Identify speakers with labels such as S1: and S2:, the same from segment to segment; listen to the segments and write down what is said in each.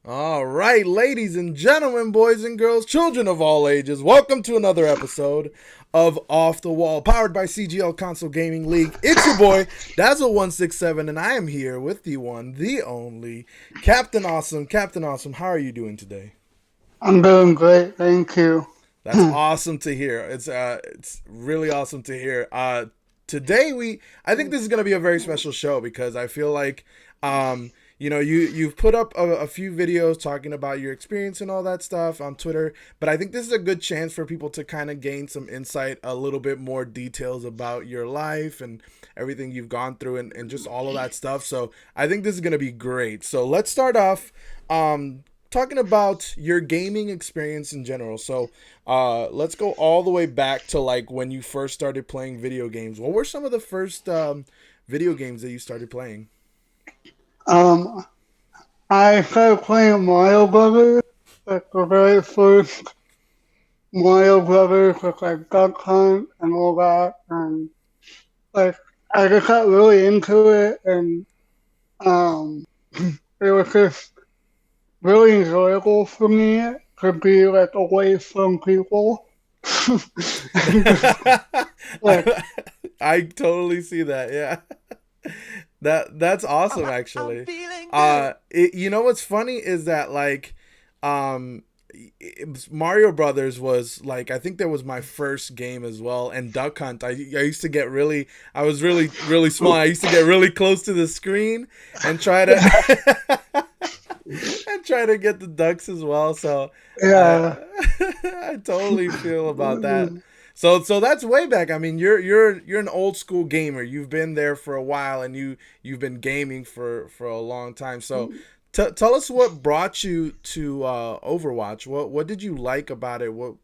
S1: All right, ladies and gentlemen, boys and girls, children of all ages, welcome to another episode of Off the Wall, powered by CGL Console Gaming League. It's your boy, Dazzle167, and I am here with the one, the only, Captain Awesome. Captain Awesome, how are you doing today?
S2: I'm doing great, thank you.
S1: That's awesome to hear. It's really awesome to hear. Today I think this is gonna be a very special show because I feel like you've put up a few videos talking about your experience and all that stuff on Twitter, but I think this is a good chance for people to kind of gain some insight, a little bit more details about your life and everything you've gone through and just all of that stuff. So I think this is gonna be great. So let's start off. Talking about your gaming experience in general. So, let's go all the way back to like when you first started playing video games. What were some of the first video games that you started playing?
S2: Um, I started playing Mario Brothers, like the very first Mario Brothers with like Duck Hunt and all that, and like I just got really into it, and um, it was just really enjoyable for me to be like away from people, and just like
S1: I totally see that. Yeah. That's awesome actually. You know what's funny is that like um Mario Brothers was like I think that was my first game as well, and Duck Hunt. I used to get really I was really small. I used to get really close to the screen and try to and try to get the ducks as well. So I
S2: yeah.
S1: I totally feel about that. So that's way back. I mean, you're an old school gamer. You've been there for a while, and you've been gaming for a long time. So tell us what brought you to Overwatch. What did you like about it? What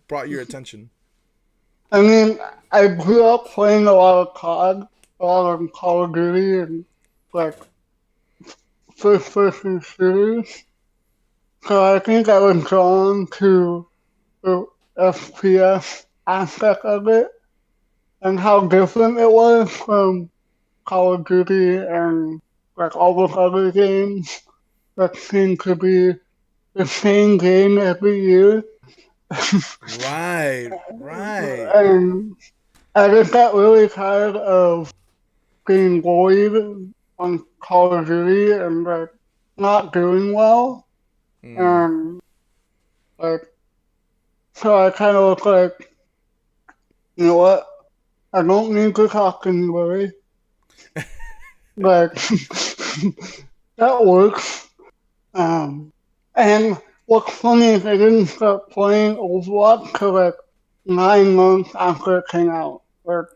S1: brought your attention?
S2: I mean, I grew up playing a lot of COD, a lot of Call of Duty, and like first person shooters. So I think I was drawn to the FPS aspect of it and how different it was from Call of Duty and like all those other games that seem to be the same game every year.
S1: Right, right.
S2: And I just got really tired of being bullied on Call of Duty and like not doing well.
S1: Mm.
S2: And like, so I kind of was like, you know what? I don't need to talk to anybody. Like, that works. Um, and what's funny is I didn't start playing Overwatch till like 9 months after it came out. Like,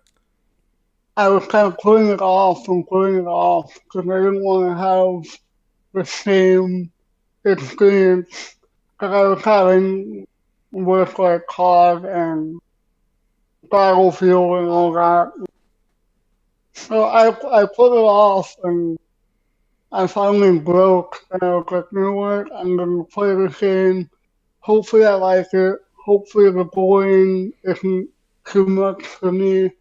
S2: I was kind of putting it off because I didn't want to have the same experience that I was having with like COD and Battlefield and all that. So I put it off and I finally broke and I was like, you know what, I'm gonna play this game. Hopefully I like it. Hopefully the bullying isn't too much for me.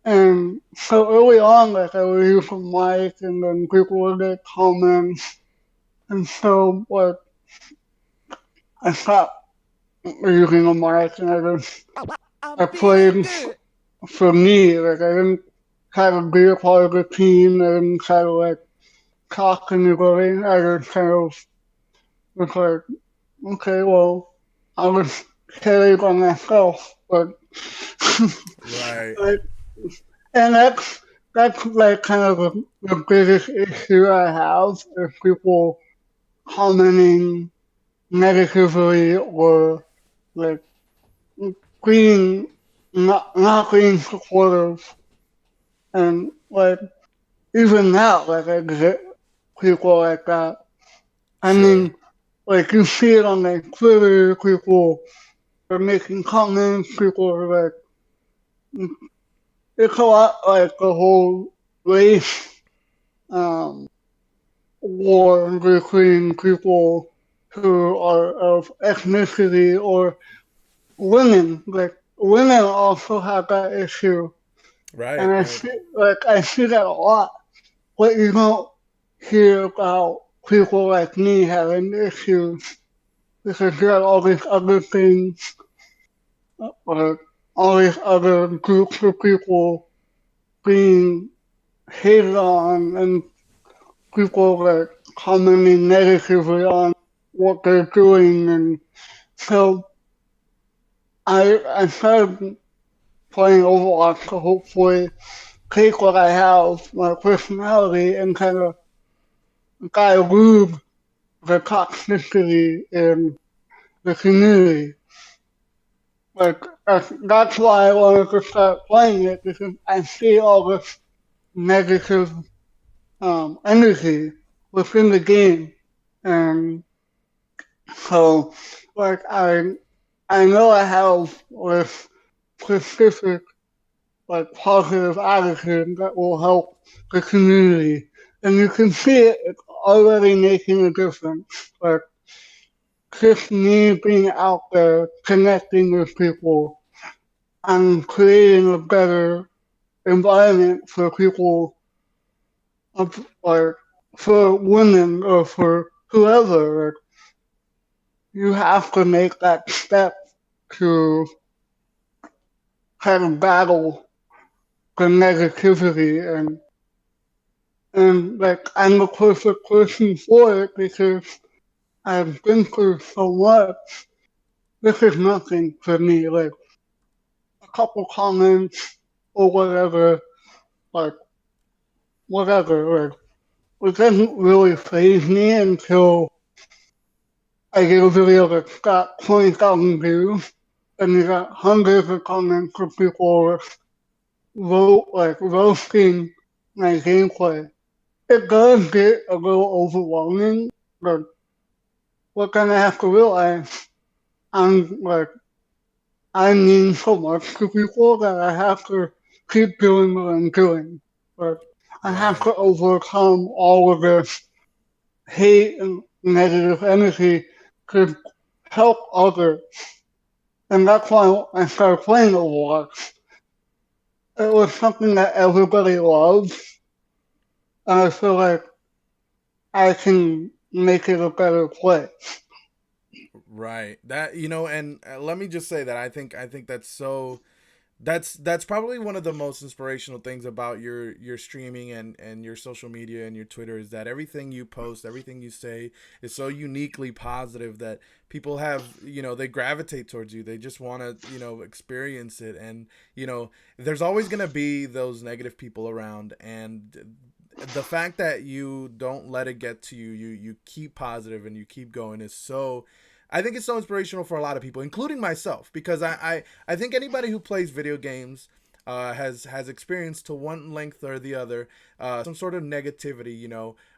S2: And so early on, like I would use a mic and then people would make comments. And so like I stopped using a mic and I played for me. Like I didn't try to be a part of the team. I didn't try to like talk to anybody. I just kind of was like, okay, well, I'll just carry by myself. But
S1: Right.
S2: like, and that's like kind of the biggest issue I have is people commenting negatively or like being not being supportive and like even now like I get people like that. I
S1: Sure.
S2: mean like you see it on like Twitter, people are making comments, people are like it's a lot like the whole race um war between people who are of ethnicity or women. Like women also have that issue, and
S1: Right, right.
S2: I see that a lot. But you don't hear about people like me having issues because there are all these other things, like all these other groups of people being hated on and people like commenting negatively on what they're doing. And so I started playing Overwatch to hopefully take what I have, my personality, and kind of dilute the toxicity in the community. Like that's why I wanted to start playing it because I see all this negative energy within the game, and so like I know I have this specific like positive attitude that will help the community, and you can see it, it's already making a difference. Like just me being out there connecting with people and creating a better environment for people, like for women or for whoever. Like, you have to make that step to kind of battle the negativity, and like I'm the perfect person for it because I've been through so much. This is nothing for me. Like a couple comments or whatever, like whatever. Like it doesn't really faze me until I get a video that's got 20,000 views and you got hundreds of comments of people like roasting my gameplay. It does get a little overwhelming, but we're gonna have to realize I'm like I mean so much to people that I have to keep doing what I'm doing. But I have
S1: Right.
S2: to overcome all of this hate and negative energy to help others. And that's why I started playing Overwatch. It was something that everybody loves, and I feel like I can make it a better place.
S1: Right. That and let me just say that I think that's probably one of the most inspirational things about your streaming and your social media and your Twitter is that everything you post, everything you say is so uniquely positive that people have, they gravitate towards you. They just want to, experience it. And, there's always going to be those negative people around, and the fact that you don't let it get to you, you keep positive and you keep going is so, I think it's so inspirational for a lot of people, including myself, because I think anybody who plays video games has experienced to one length or the other some sort of negativity,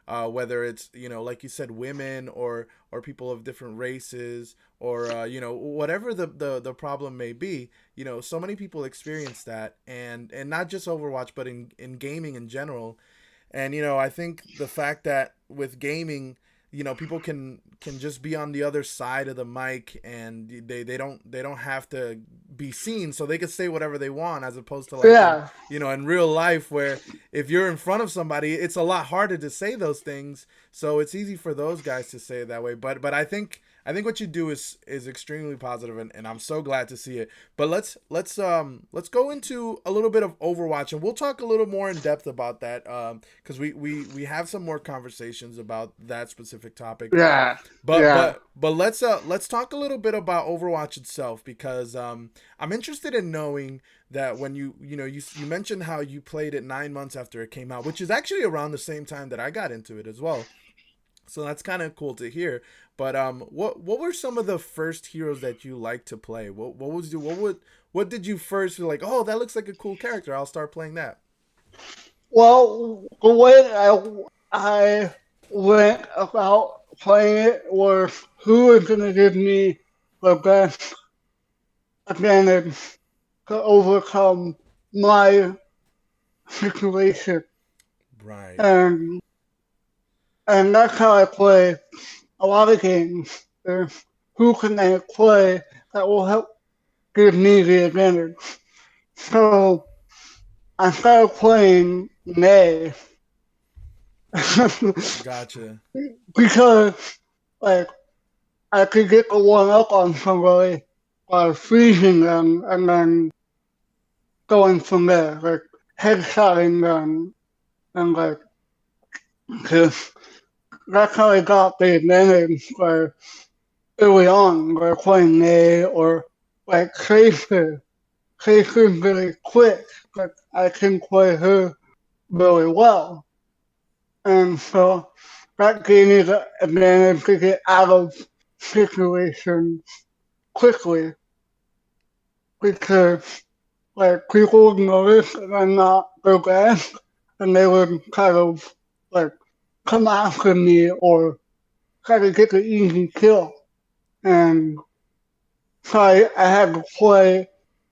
S1: whether it's like you said, women or people of different races or whatever the problem may be. So many people experience that, and not just Overwatch, but in gaming in general. And I think the fact that with gaming, people can just be on the other side of the mic, and they don't have to be seen, so they can say whatever they want, as opposed to like
S2: Yeah,
S1: in real life, where if you're in front of somebody, it's a lot harder to say those things. So it's easy for those guys to say it that way. But I think what you do is extremely positive, and I'm so glad to see it. But let's go into a little bit of Overwatch, and we'll talk a little more in depth about that, because we have some more conversations about that specific topic.
S2: yeah,
S1: But
S2: yeah,
S1: but let's talk a little bit about Overwatch itself, because I'm interested in knowing that when you mentioned how you played it 9 months after it came out, which is actually around the same time that I got into it as well. So that's kind of cool to hear. But what were some of the first heroes that you liked to play? What did you first feel like? Oh, that looks like a cool character. I'll start playing that.
S2: Well, the way I went about playing it was who is going to give me the best advantage to overcome my situation,
S1: Right.
S2: and that's how I play a lot of games. Is who can I play that will help give me the advantage? So I started playing May,
S1: Gotcha.
S2: because like I could get the one up on somebody by freezing them and then going from there, like headshotting them and like 'cause that's how I got the advantage like early on, like playing A or like Tracer. Tracer's really quick, but I can play her really well. And so that gave me the advantage to get out of situations quickly because like people would notice that I'm not the best and they would kind of like come after me or try to get the easy kill. And so I had to play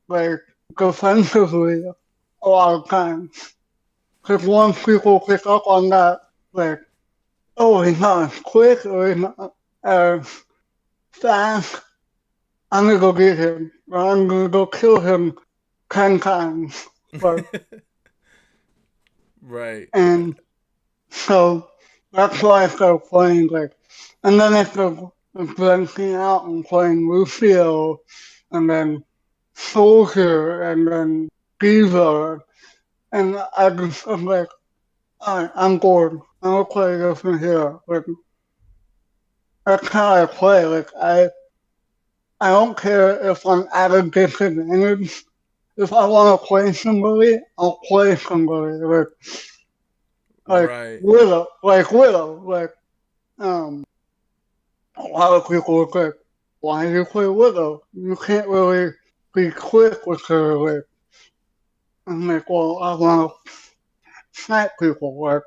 S2: like defensively a lot of times. Because once people pick up on that, like, oh, he's not as quick or he's not as fast, I'm gonna go get him. Or I'm gonna go kill him 10 times. But,
S1: Right.
S2: and so that's why I started playing, like, and then I started branching out and playing Lucio, and then Soldier, and then Diva, and I'm like, alright, I'm bored. I'm gonna play this from here. Like, that's how I play. Like, I don't care if I'm at a disadvantage. If I want to play somebody, I'll play somebody. Like
S1: Right.
S2: Widow. Like, um, a lot of people are like, why do you play Widow? You can't really be quick with her. Like, I'm like, well, I want to snipe people. Like,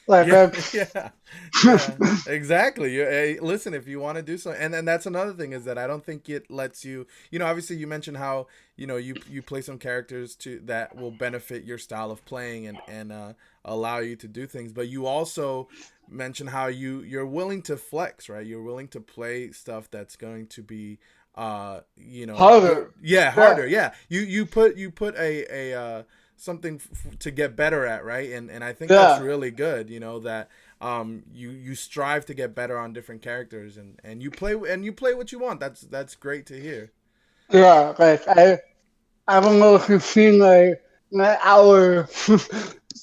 S2: like
S1: Yeah,
S2: that's,
S1: yeah, yeah, exactly. Listen, if you want to do so, and that's another thing is that I don't think it lets you. Obviously, you mentioned how you play some characters to that will benefit your style of playing and allow you to do things, but you also mentioned how you're willing to flex, right? You're willing to play stuff that's going to be good.
S2: harder.
S1: Yeah,
S2: Yeah,
S1: harder. Yeah, you put a something to get better at, right? And I think that's
S2: yeah,
S1: really good. That you strive to get better on different characters and you play what you want. That's great to hear.
S2: yeah. Like I don't know if you've seen like my hour,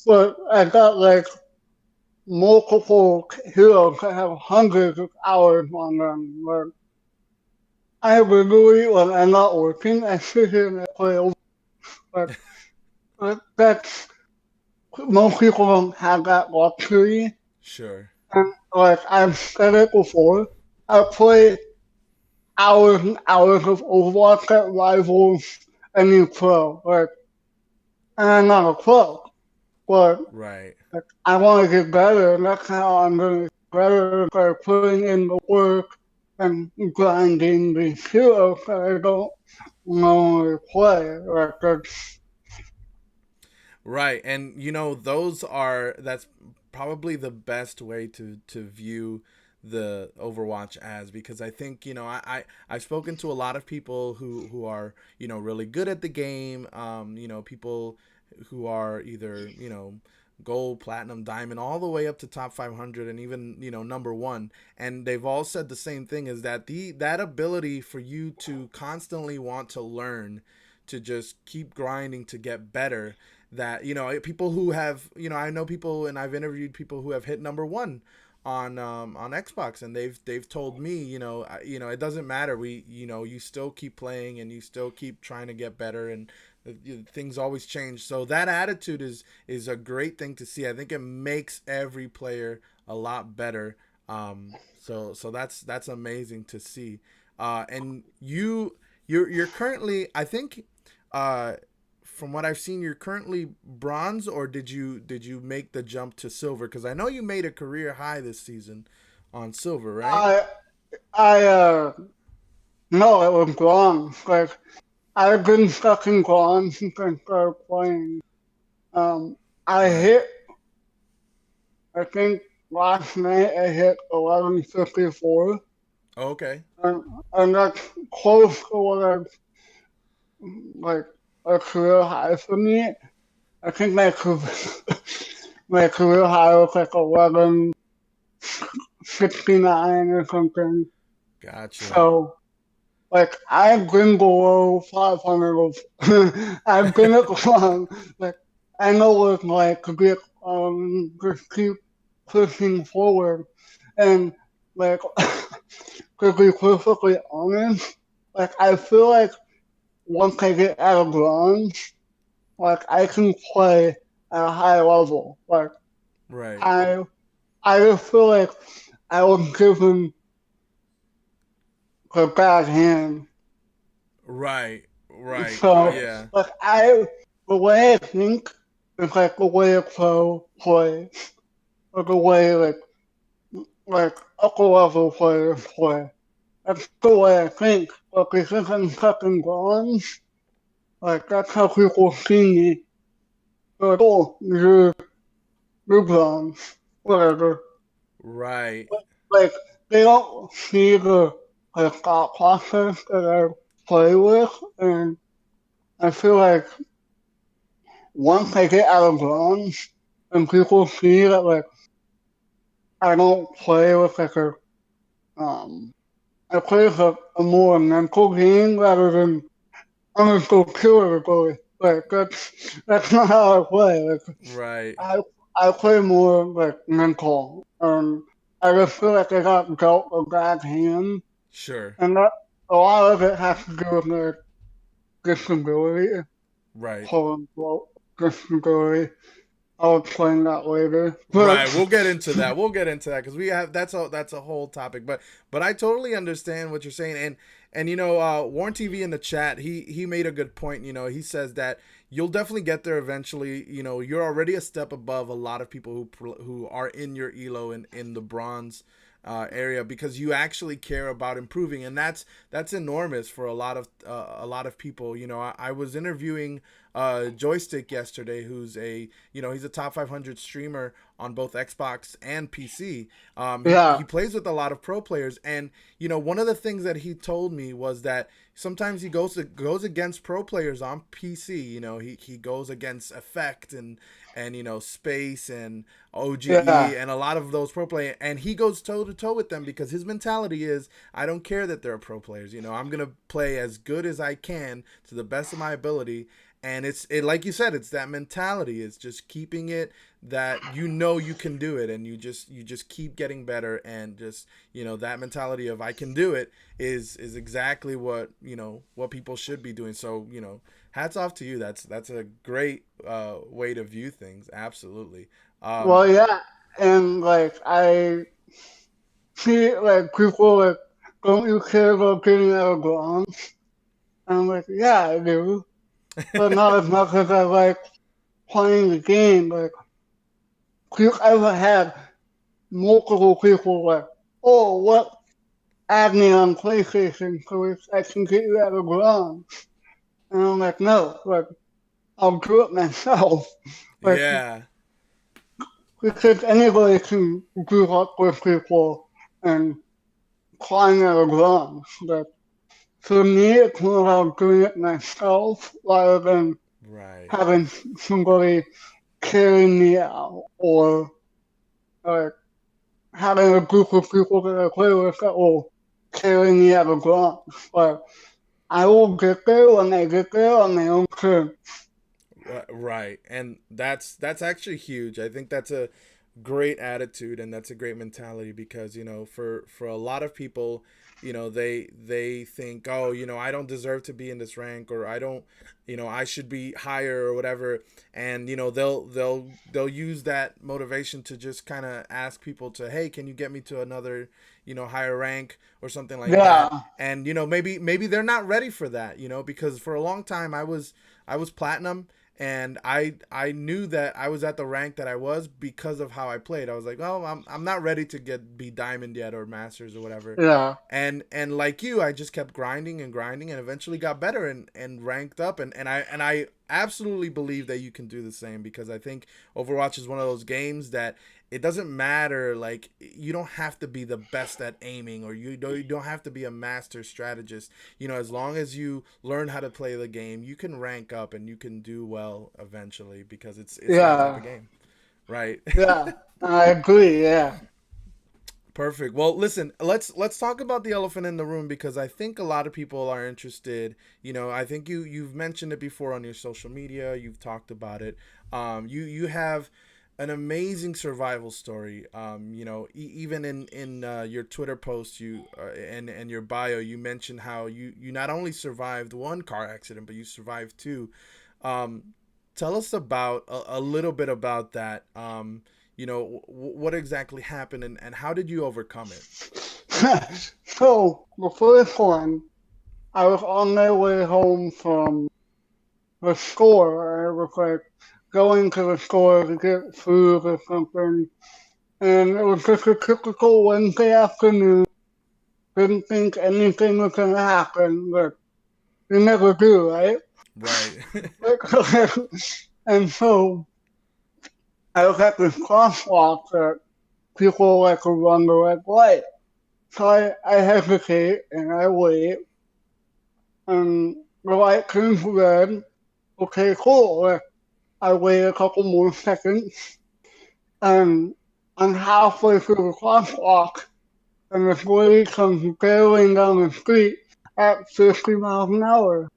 S2: but I got like multiple heroes. I have hundreds of hours on them. But I literally, when I'm not working, I sit here and I play over. But that's most people don't have that luxury.
S1: Sure.
S2: And like I've said it before, I play hours and hours of Overwatch that rivals any pro. Like, and I'm not a pro, but
S1: Right.
S2: like, I want to get better, and that's how I'm going to get better by putting in the work and grinding the heroes that I don't normally play. Like,
S1: Right. And that's probably the best way to view the Overwatch as, because I think I've spoken to a lot of people who are really good at the game, people who are either gold, platinum, diamond, all the way up to top 500 and even number one, and they've all said the same thing, is that that ability for you to constantly want to learn, to just keep grinding to get better, that people who have I know people, and I've interviewed people who have hit number one on Xbox, and they've told me it doesn't matter, we you still keep playing and you still keep trying to get better, and things always change. So that attitude is a great thing to see. I think it makes every player a lot better. So that's amazing to see. And you're currently, I think, uh from what I've seen, you're currently bronze, or did you make the jump to silver? Because I know you made a career high this season on silver, right?
S2: I, I no, it was wrong. Like, I've been stuck in bronze since I started playing. Um, I
S1: Right.
S2: hit, I think last night I hit 1154,
S1: Oh, okay.
S2: and, and that's close to what I've, like, a career high for me. I think my career, my career high was like 1169 or something.
S1: Gotcha.
S2: So like I've been below 500. I've been at one. Like I know it's like to get just keep pushing forward, and like to be perfectly honest, like I feel like once I get out of bronze, like I can play at a high level. Like
S1: Right.
S2: I I just feel like I was given a bad hand.
S1: Right. Right.
S2: So
S1: Yeah.
S2: like the way I think is like the way a pro plays, or the way like upper level players play. That's the way I think. But because I'm fucking bronze, like that's how people see me. They're like, oh, you're bronze, whatever.
S1: Right.
S2: Like they don't see the thought process that I play with, and I feel like once I get out of bronze and people see that like I don't play with like um I play with a more mental game rather than I'm just go kill everybody. Like that's not how I play. Like
S1: Right.
S2: I I play more like mental. I just feel like I got dealt a bad hand,
S1: Sure.
S2: and that a lot of it has to do with my disability,
S1: Right.
S2: quote unquote disability. I'll explain that later. But
S1: Right, we'll get into that. We'll get into that because we have that's a whole topic. But I totally understand what you're saying, and Warren TV in the chat, he made a good point. He says that you'll definitely get there eventually. You're already a step above a lot of people who are in your elo in the bronze area because you actually care about improving, and that's enormous for a lot of people. I was interviewing Joystick yesterday, who's he's a top 500 streamer on both Xbox and PC. He
S2: yeah,
S1: plays with a lot of pro players, and one of the things that he told me was that sometimes he goes against pro players on PC. He goes against Effect and Space and OGE
S2: yeah,
S1: and a lot of those pro players, and he goes toe to toe with them because his mentality is, I don't care that they're pro players. I'm gonna play as good as I can to the best of my ability, and it's like you said, it's that mentality. It's just keeping it that you can do it, and you just keep getting better, and just that mentality of I can do it is exactly what people should be doing. So hats off to you. That's a great way to view things. Absolutely.
S2: well, yeah, and like I see like people like, don't you care about getting out of bronze? And I'm like, yeah, I do, but not as much as I like playing the game. Like, I've had multiple people like, oh, what? Add me on PlayStation so I can get you out of bronze. And I'm like, no, like, I'll do it myself. Like,
S1: Yeah.
S2: because anybody can group up with people and climb out of bronze. Like, for me, it's more about doing it myself rather than
S1: Right.
S2: having somebody carry me out or like having a group of people that I play with that will carry me out of bronze. Like, I will get there when I get there on my own terms.
S1: Right, and that's actually huge. I think that's a great attitude, and that's a great mentality because for a lot of people, they think, oh, I don't deserve to be in this rank, or I don't, I should be higher or whatever, and they'll use that motivation to just kind of ask people to, hey, can you get me to another higher rank or something like that,
S2: Yeah,
S1: and maybe they're not ready for that, because for a long time I was platinum, and I knew that I was at the rank that I was because of how I played. I was like, oh, I'm not ready to be diamond yet or masters or whatever.
S2: yeah,
S1: And like you, I just kept grinding and grinding, and eventually got better and ranked up, and I absolutely believe that you can do the same, because I think Overwatch is one of those games that it doesn't matter, like, you don't have to be the best at aiming, or you don't have to be a master strategist. As long as you learn how to play the game, you can rank up and you can do well eventually, because it's that type
S2: yeah.
S1: of game. Right.
S2: Yeah, I agree. Yeah.
S1: Perfect. Well, listen, let's talk about the elephant in the room because I think a lot of people are interested. You know, I think you've mentioned it before on your social media. You've talked about it. You have an amazing survival story. You know, even in your Twitter post, and your bio, you mentioned how you not only survived one car accident, but you survived two. Tell us about a little bit about that. You know, what exactly happened, and how did you overcome it?
S2: So the first one, I was on my way home from the store. I was like going to the store to get food or something, and it was just a typical Wednesday afternoon. Didn't think anything was gonna happen, but you never do, right?
S1: Right.
S2: And so I was at this crosswalk that people like to run the red light. So I hesitate and I wait, and the light turns red. Okay, cool. Like, I wait a couple more seconds, and I'm halfway through the crosswalk, and this lady comes barreling down the street at 50 miles an hour.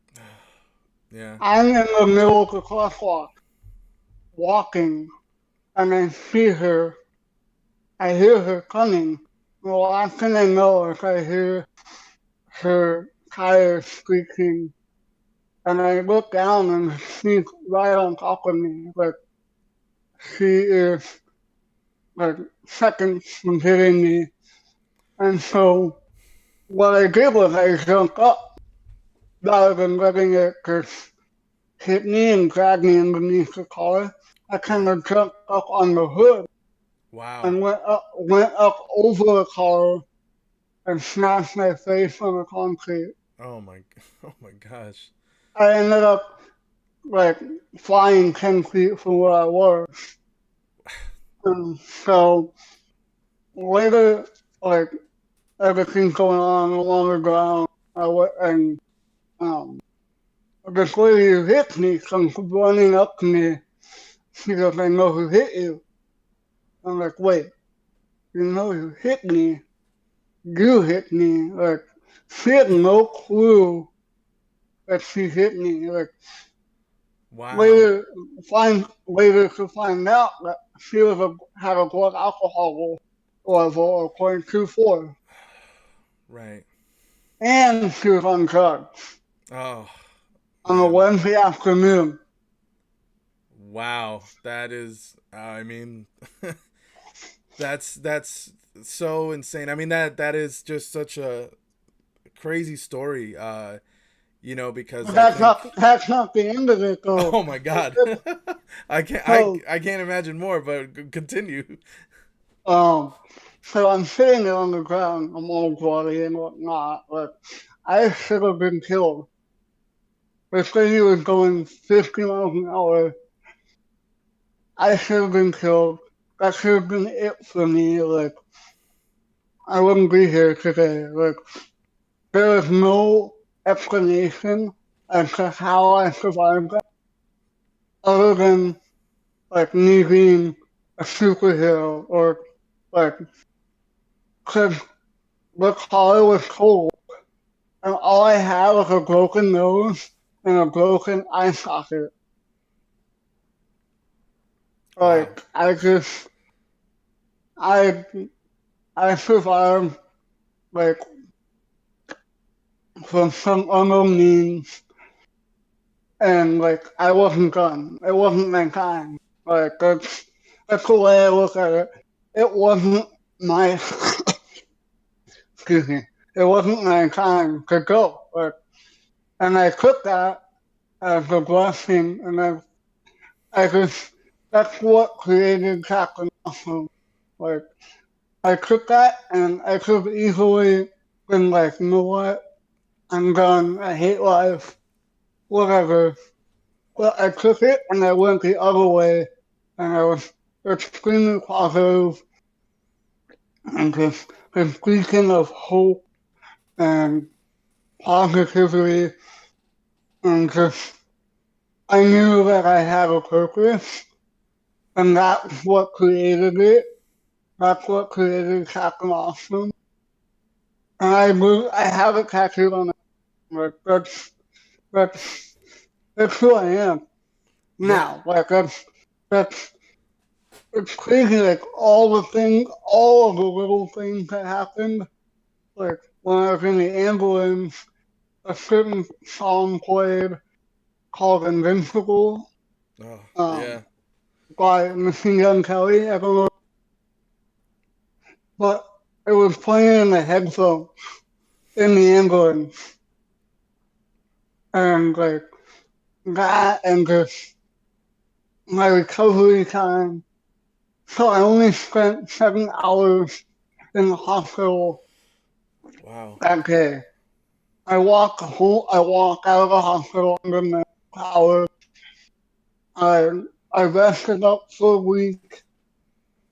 S1: Yeah.
S2: I'm in the middle of the crosswalk, walking, and I see her. I hear her coming. The last thing I know is I hear her tires squeaking, and I look down and she's right on top of me. Like she is like seconds from hitting me. And so what I did was I jumped up rather than letting it just hit me and drag me underneath the car. I kind
S1: Right.
S2: of jumped up on the hood
S1: Wow.
S2: and went up over the car and smashed my face on the concrete.
S1: Oh my. Oh my gosh.
S2: I ended up like flying 10 feet from where I was. And so later, like everything going on along the ground, and um, this lady who hit me comes running up to me. She goes, "I know who hit you." I'm like, "Wait, you know who hit me? You hit me." Like she had no clue that she hit me. Like
S1: Wow.
S2: later to find out that she had a blood alcohol level of 0.24,
S1: Right.
S2: and she was on drugs
S1: Oh
S2: on a
S1: man.
S2: Wednesday afternoon.
S1: Wow. That is. I mean, that's so insane. I mean that is just such a crazy story. You know, because
S2: But
S1: I
S2: that's
S1: think.
S2: not that's not the end of it though.
S1: Oh my God. I can't.
S2: So
S1: I can't imagine more. But continue.
S2: um so I'm sitting there on the ground, I'm all bloody and whatnot, but I should have been killed. This lady was going 50 miles an hour. I should have been killed. That should have been it for me. Like I wouldn't be here today. Like there is no explanation as to how I survived that other than like me being a superhero or like because the car was totaled and all I had was a broken nose and a broken eye socket.
S1: Wow.
S2: Like I I survived like from some unknown means, and like I wasn't done. It wasn't my time. Like that's the way I look at it. It wasn't my excuse me. It wasn't my time to go. Like, and I took that as a blessing, and I just that's what created CaptAwesome. Like I took that, and I could have easily been like, you know what? I'm done. I hate life. Whatever. Well, I took it and I went the other way, and I was extremely positive and just speaking of hope and positivity, and just I knew that I had a purpose, and that's what created it. That's what created CaptAwesome. And I have it tattooed on it. Like that's that's who I am
S1: Yeah.
S2: now. Like that's it's crazy. Like all the things, all of the little things that happened. Like when I was in the ambulance, a certain song played called Invincible,
S1: Oh,
S2: um,
S1: yeah.
S2: by Machine Gun Kelly. I don't know, but it was playing in the headphones in the ambulance, and like that, and just my recovery time. So I only spent 7 hours in the hospital
S1: Wow.
S2: that day. I walked home. I walked out of the hospital under the hours. I I rested up for a week,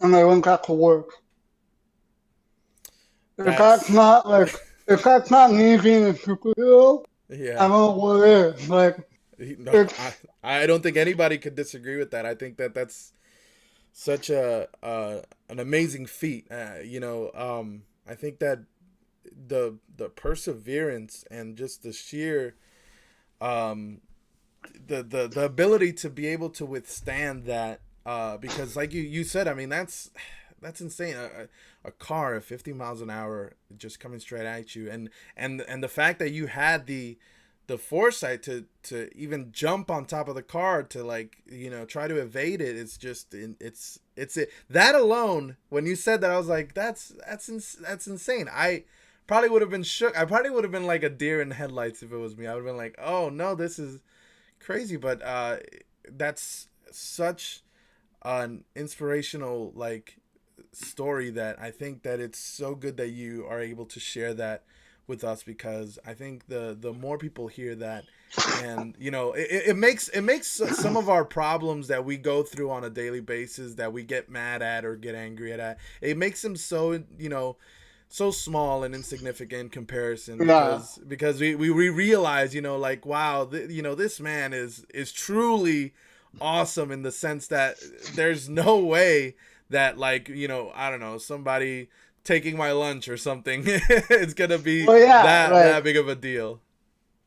S2: and I went back to work. If that's
S1: That's
S2: not like, if that's not me being a superhero, I
S1: yeah.
S2: don't know what is. Like,
S1: No,
S2: it's
S1: I don't think anybody could disagree with that. I think that that's such a an amazing feat. I think that the perseverance and just the sheer um the ability to be able to withstand that because like you said, I mean that's insane. A car at 50 miles an hour just coming straight at you, and the fact that you had the foresight to even jump on top of the car to, like, try to evade it. It's just it's it that alone. When you said that, I was like, that's insane. I probably would have been shook. I probably would have been like a deer in headlights if it was me. I would have been like, oh no, this is crazy. But that's such an inspirational, like, story, that I think that it's so good that you are able to share that with us, because I think the more people hear that, and it makes some of our problems that we go through on a daily basis, that we get mad at or get angry at, it makes them so, so small and insignificant in comparison,
S2: yeah,
S1: because we realize, like, wow, this man is truly awesome, in the sense that there's no way that, like, I don't know, somebody taking my lunch or something it's gonna be
S2: well, yeah,
S1: that
S2: like,
S1: big of a deal.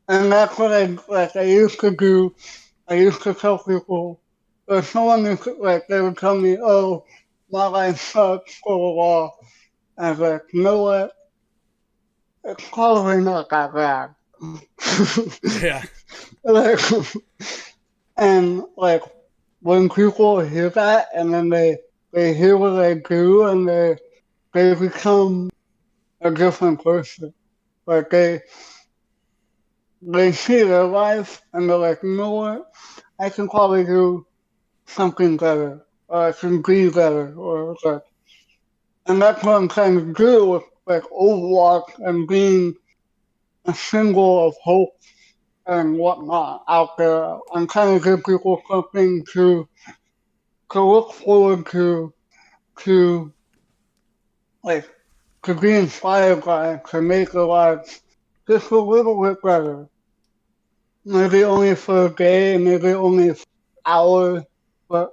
S2: and that's what I like. I used to do. I used to tell people, if someone is like, they would tell me, "Oh, my life sucks," blah blah blah. I was like, you know what? It's probably not that bad.
S1: Yeah.
S2: Like, and like when people hear that, and then they hear what I do, and they become a different person. Like they see their life, and they're like, you know what? I can probably do something better, or I can be better, or like, and that's what I'm trying to do with like Overwatch and being a symbol of hope and whatnot out there. I'm trying to give people something to look forward to like to be inspired by, to make their lives just a little bit better. Maybe only for a day, maybe only for an hour, but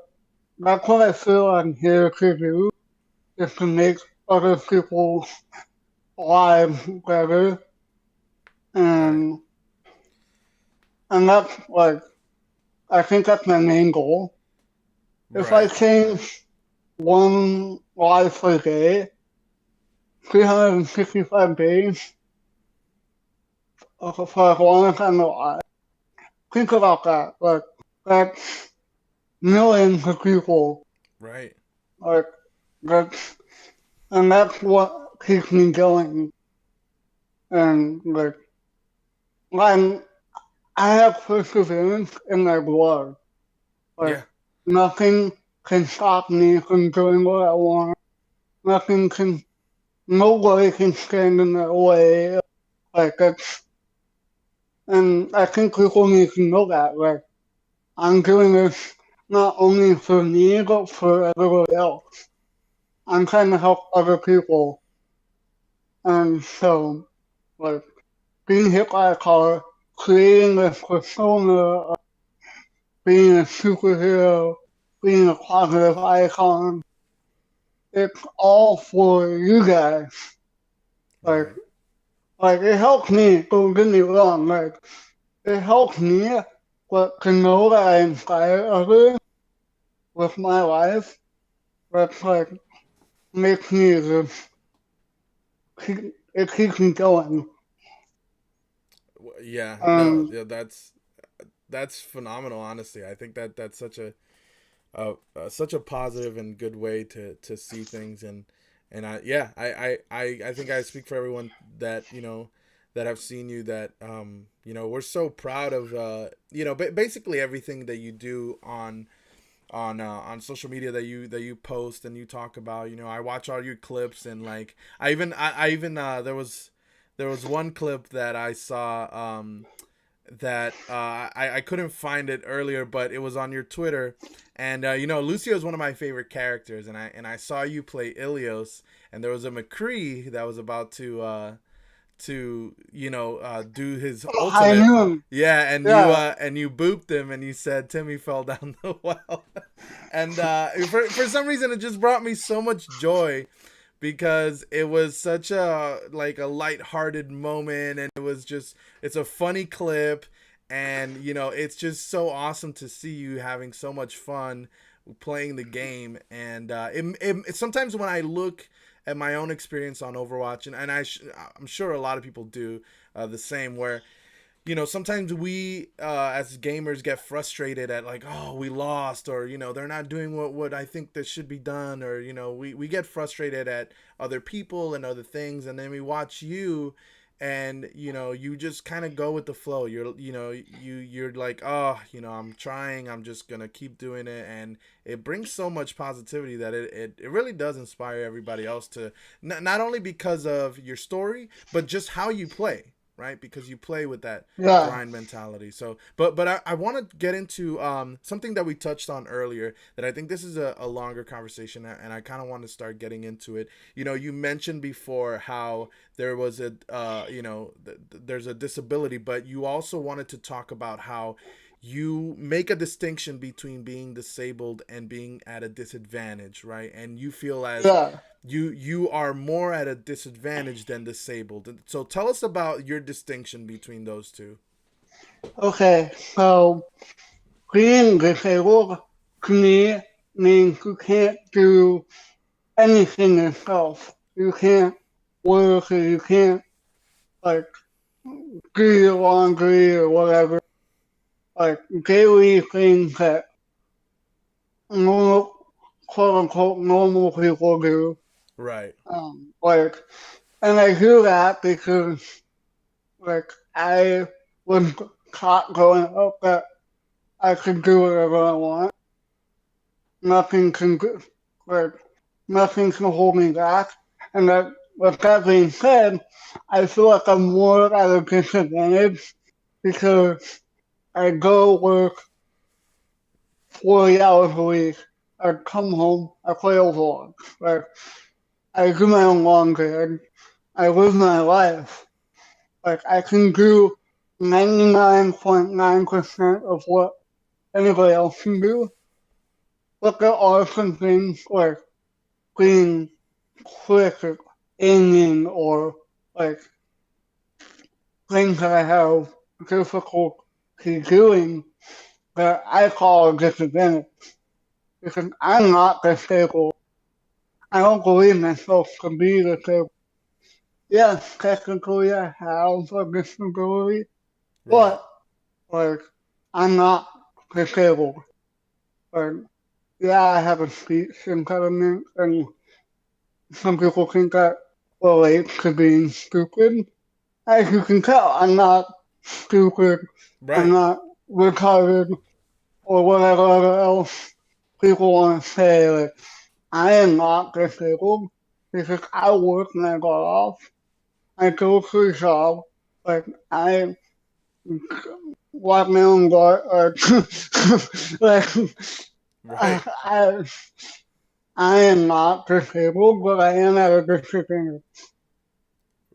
S2: that's what I feel I'm here to do, is to make other people's lives better.
S1: Right.
S2: And and that's like, I think that's my main goal. If I
S1: Right.
S2: change one life a day, 365 days, for as long as I'm alive, think about that. Like, that's millions of people.
S1: Right.
S2: Like, that's, and that's what keeps me going. And like, I'm, I have perseverance in my blood. Like,
S1: Yeah.
S2: nothing can stop me from doing what I want. Nothing can, nobody can stand in the way. Like, that's, and I think people need to know that. Like, I'm doing this not only for me, but for everybody else. I'm trying to help other people. And so, like, being hit by a car, creating this persona of being a superhero, being a positive icon. It's all for you guys. Like,
S1: Right.
S2: like it helps me. Don't get me wrong. Like, it helps me, but to know that I inspire others with my life, that's like makes me just it keeps me going.
S1: Yeah. No.
S2: Um,
S1: Yeah. That's phenomenal. Honestly, I think that that's such a positive and good way to see things. And I yeah I think I speak for everyone that that have seen you, that we're so proud of basically everything that you do on social media, that you post and you talk about. I watch all your clips, and like I even there was one clip that I saw, that I couldn't find it earlier, but it was on your Twitter. And Lucio is one of my favorite characters, and I saw you play Ilios, and there was a McCree that was about to do his
S2: I
S1: ultimate.
S2: knew him.
S1: Yeah,
S2: Yeah,
S1: and you booped him, and you said Timmy fell down the well. And for some reason it just brought me so much joy, because it was such a like a lighthearted moment, and it's a funny clip. And it's just so awesome to see you having so much fun playing the game. And sometimes when I look at my own experience on Overwatch, and I'm sure a lot of people do the same, where sometimes we as gamers get frustrated at, like, oh, we lost, or they're not doing what I think that should be done, or we get frustrated at other people and other things. And then we watch you, and you just kind of go with the flow. You're like, oh, I'm trying, I'm just gonna keep doing it. And it brings so much positivity that it really does inspire everybody else to not only because of your story, but just how you play, right? Because you play with that
S2: yeah,
S1: grind mentality. So, but I want to get into something that we touched on earlier, that I think this is a longer conversation, and I kind of want to start getting into it. You mentioned before how there was there's a disability, but you also wanted to talk about how you make a distinction between being disabled and being at a disadvantage, right? And you feel as
S2: yeah.
S1: you are more at a disadvantage than disabled. So tell us about your distinction between those two.
S2: Okay, so being disabled to me means you can't do anything yourself. You can't work, or you can't like do your laundry or whatever. Like daily things that normal, quote unquote, normal people do.
S1: Right.
S2: Like, and I do that because like I was taught growing up that I could do whatever I want. Nothing can like nothing can hold me back. And that with that being said, I feel like I'm more at a disadvantage because I go work 40 hours a week. I come home, I play Overwatch. Like I do my own laundry. I live my life. Like I can do 99.9% of what anybody else can do. But there are some things like being quick or aiming, or like things that I have difficulty doing that I call a disadvantage because I'm not disabled. I don't believe myself to be disabled. Yes, technically I have a disability,
S1: Right.
S2: but like I'm not disabled. Like yeah, I have a speech impediment, and some people think that relates to being stupid. As you can tell, I'm not stupid. I'm
S1: Right.
S2: not retarded or whatever else people want to say. Like I am not disabled because I work when I got off. I go to a job. Like I wipe my own butt. Like
S1: Right.
S2: I I am not disabled, but I am at a disadvantage.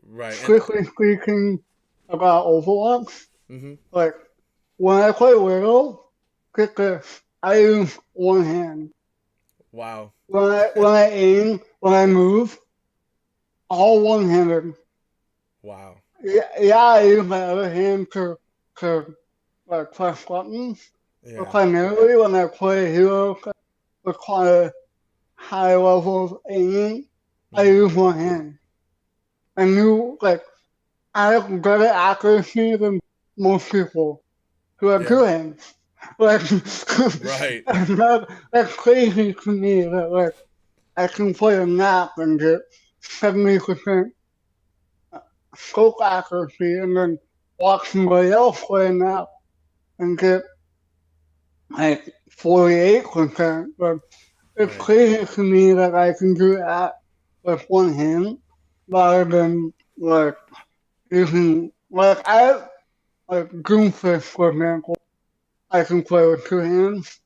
S1: Right. And
S2: Strictly speaking about Overwatch,
S1: mm-hmm.
S2: like when I play Widow, get this. I use one hand.
S1: Wow.
S2: When I aim, when I move, all one-handed.
S1: Wow.
S2: Yeah, I use my other hand to like press buttons. But
S1: Yeah.
S2: primarily when I play heroes that require high levels of aiming, I
S1: Hmm.
S2: use one hand. I knew like I have better accuracy than most people who have two
S1: Yeah.
S2: hands. Like
S1: Right.
S2: that's crazy to me that like I can play a map and get 70% stroke accuracy and then watch somebody else play a map and get like 48%. But it's
S1: Right.
S2: crazy to me that I can do that with one hand rather than like using like I like Doomfish for example. I can play with two hands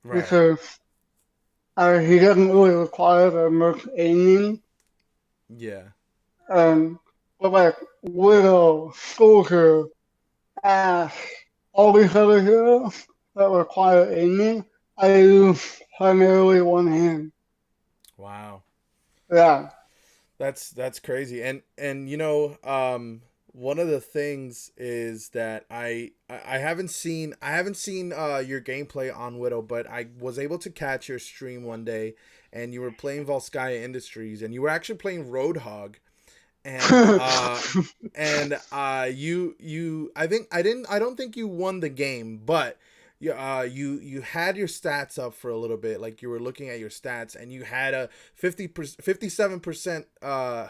S1: Right.
S2: because he doesn't really require that much aiming.
S1: Yeah.
S2: And but like Widow, Soldier, Ash, all these other heroes that require aiming, I use primarily one hand.
S1: Wow.
S2: Yeah.
S1: That's crazy. And one of the things is that I haven't seen your gameplay on Widow, but I was able to catch your stream one day and you were playing Volskaya Industries and you were actually playing Roadhog and you I don't think you won the game, but you had your stats up for a little bit, like you were looking at your stats and you had a 57%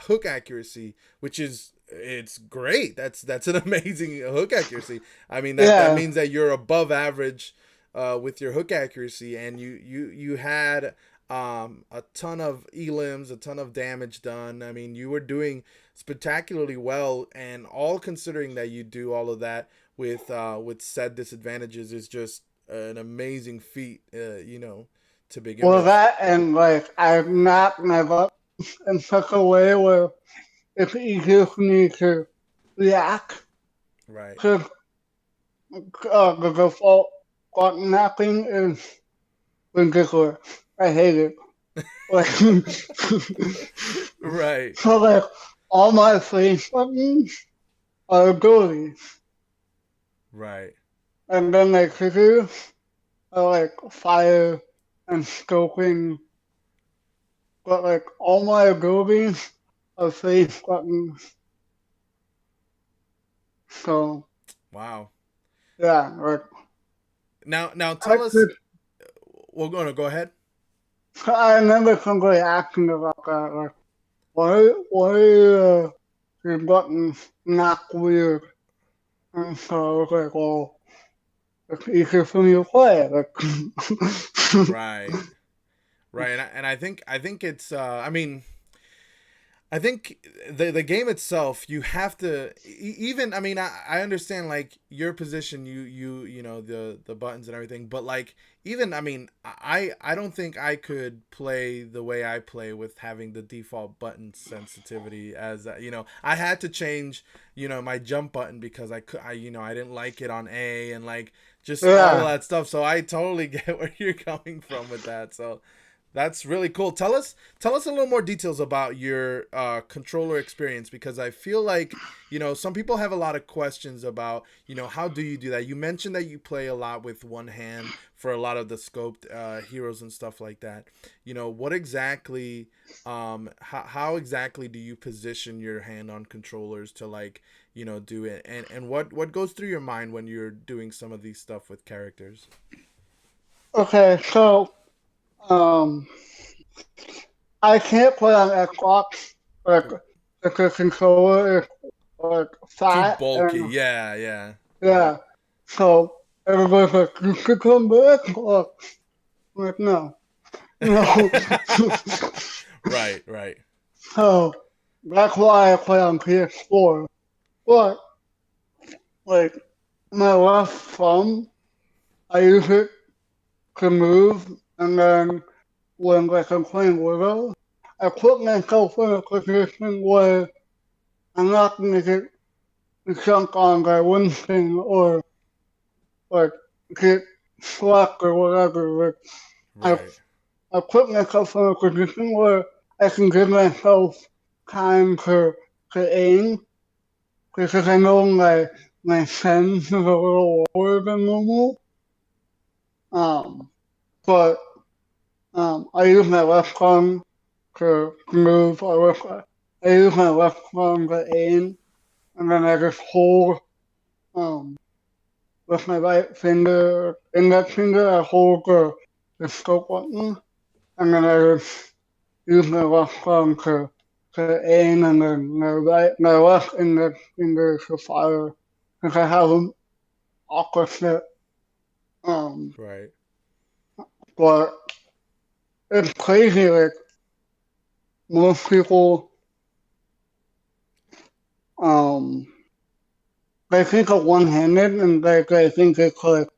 S1: hook accuracy, which is it's great. That's an amazing hook accuracy. I mean that
S2: Yeah.
S1: means that you're above average with your hook accuracy, and you had a ton of elims, a ton of damage done. I mean, you were doing spectacularly well, and all considering that you do all of that with said disadvantages is just an amazing feat, to begin
S2: Well,
S1: with.
S2: that and like I map my buttons in such a way where it's easier for me to react
S1: Right.
S2: to the default button mapping is ridiculous. I hate it. Like,
S1: Right.
S2: so like all my face buttons are abilities,
S1: Right.
S2: and then like triggers are like fire and scoping, but like all my abilities are face buttons. So
S1: Wow.
S2: yeah, like
S1: Now
S2: I
S1: tell us.
S2: could.
S1: We're gonna go ahead.
S2: I remember somebody asking about that, like why your buttons not weird? And so I was like, well, it's easier for me to play. Like,
S1: Right. Right. And I think it's I mean, I think the game itself, you have to even. I mean, I understand like your position, the buttons and everything, but like even I mean, I don't think I could play the way I play with having the default button sensitivity. As I had to change my jump button because I didn't like it on A, and like just all of
S2: yeah.
S1: that stuff. So I totally get where you're coming from with that. So that's really cool. Tell us a little more details about your controller experience, because I feel like some people have a lot of questions about how do you do that. You mentioned that you play a lot with one hand for a lot of the scoped heroes and stuff like that. What exactly, how exactly do you position your hand on controllers to like do it, and what goes through your mind when you're doing some of these stuff with characters?
S2: Okay, so um, I can't play on Xbox. Like, the controller is like
S1: Too
S2: fat
S1: bulky.
S2: and
S1: Yeah, yeah.
S2: yeah. So everybody's like, you should come to Xbox. I'm like, no, no.
S1: Right, right.
S2: So that's why I play on PS4. But like my left thumb, I use it to move, and then when like I'm playing Widow, I put myself in a position where I'm not gonna get chunk on by one thing or like get slack or whatever. Like I
S1: Right.
S2: I put myself in a position where I can give myself time to aim because I know my sense is a little lower than normal. Um, but I use my left arm to move. I use my left arm to aim, and then I just hold um with my right finger, index finger. I hold the scope button, and then I just use my left arm to aim, and then my left index finger to fire. Because I have an opposite. Um,
S1: Right.
S2: but it's crazy. Like most people, um, they think of one-handed, and they think it's like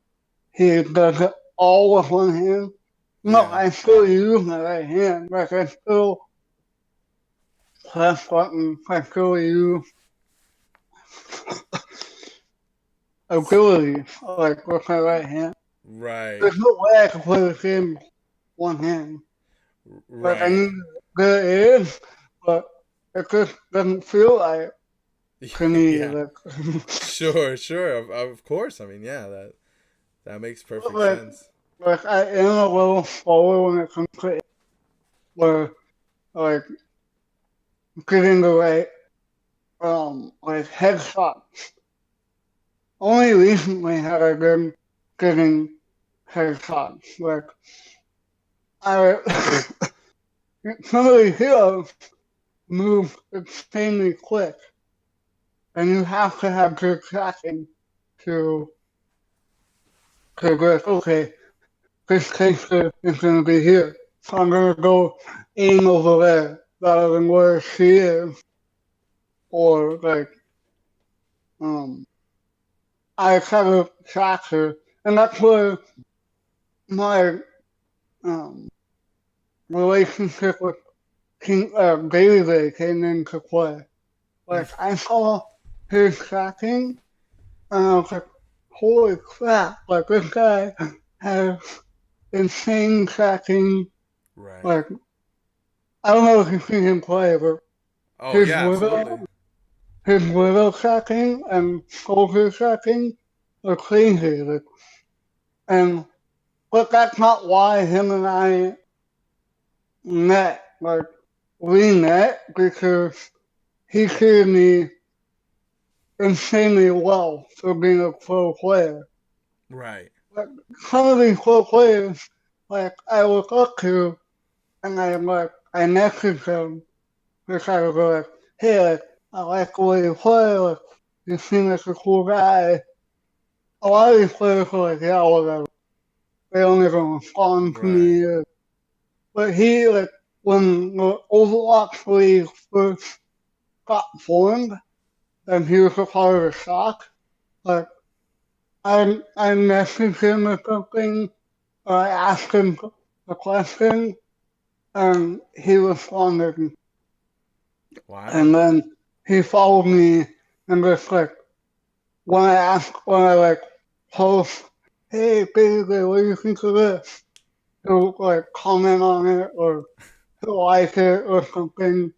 S2: he does it all with one hand. No,
S1: Yeah.
S2: I still use my right hand. Like I still press buttons. I still use abilities like with my right hand.
S1: Right.
S2: There's no way I can play the game one hand. Like I
S1: Right.
S2: need to get it in, but it just doesn't feel right to me.
S1: Yeah.
S2: Like,
S1: Sure, sure. Of course. I mean, yeah, that makes perfect
S2: like,
S1: sense.
S2: like I am a little slower when it comes to it, where like getting the right like headshot. Only recently have I been getting headshots. Like I some of the heroes move extremely quick, and you have to have good tracking to be like, okay, this character is gonna be here, so I'm gonna go aim over there rather than where she is, or like um I try to track her, and that's where my um relationship with King Baby came into play. Like I saw his tracking, and I was like, "Holy crap! Like this guy has insane tracking."
S1: Right.
S2: Like I don't know if you've seen him play, but
S1: Oh
S2: his
S1: yeah, absolutely.
S2: widow, his widow tracking and soldier tracking are crazy. Like, and but that's not why him and I met. Like we met because he treated me insanely well for being a pro player.
S1: Right.
S2: Like some of these pro players, like I look up to, and I message them because I was like, hey, like I like the way you play. Like you seem like a cool guy. A lot of these players are like, yeah, whatever. They don't even respond to
S1: Right.
S2: me. But he like when the Overwatch League first got formed, and he was a part of the shock. Like I messaged him or something, or I asked him a question, and he responded, and
S1: Wow.
S2: then he followed me, and just like when I like post, hey baby, what do you think of this? He'll like comment on it or he'll like it or something,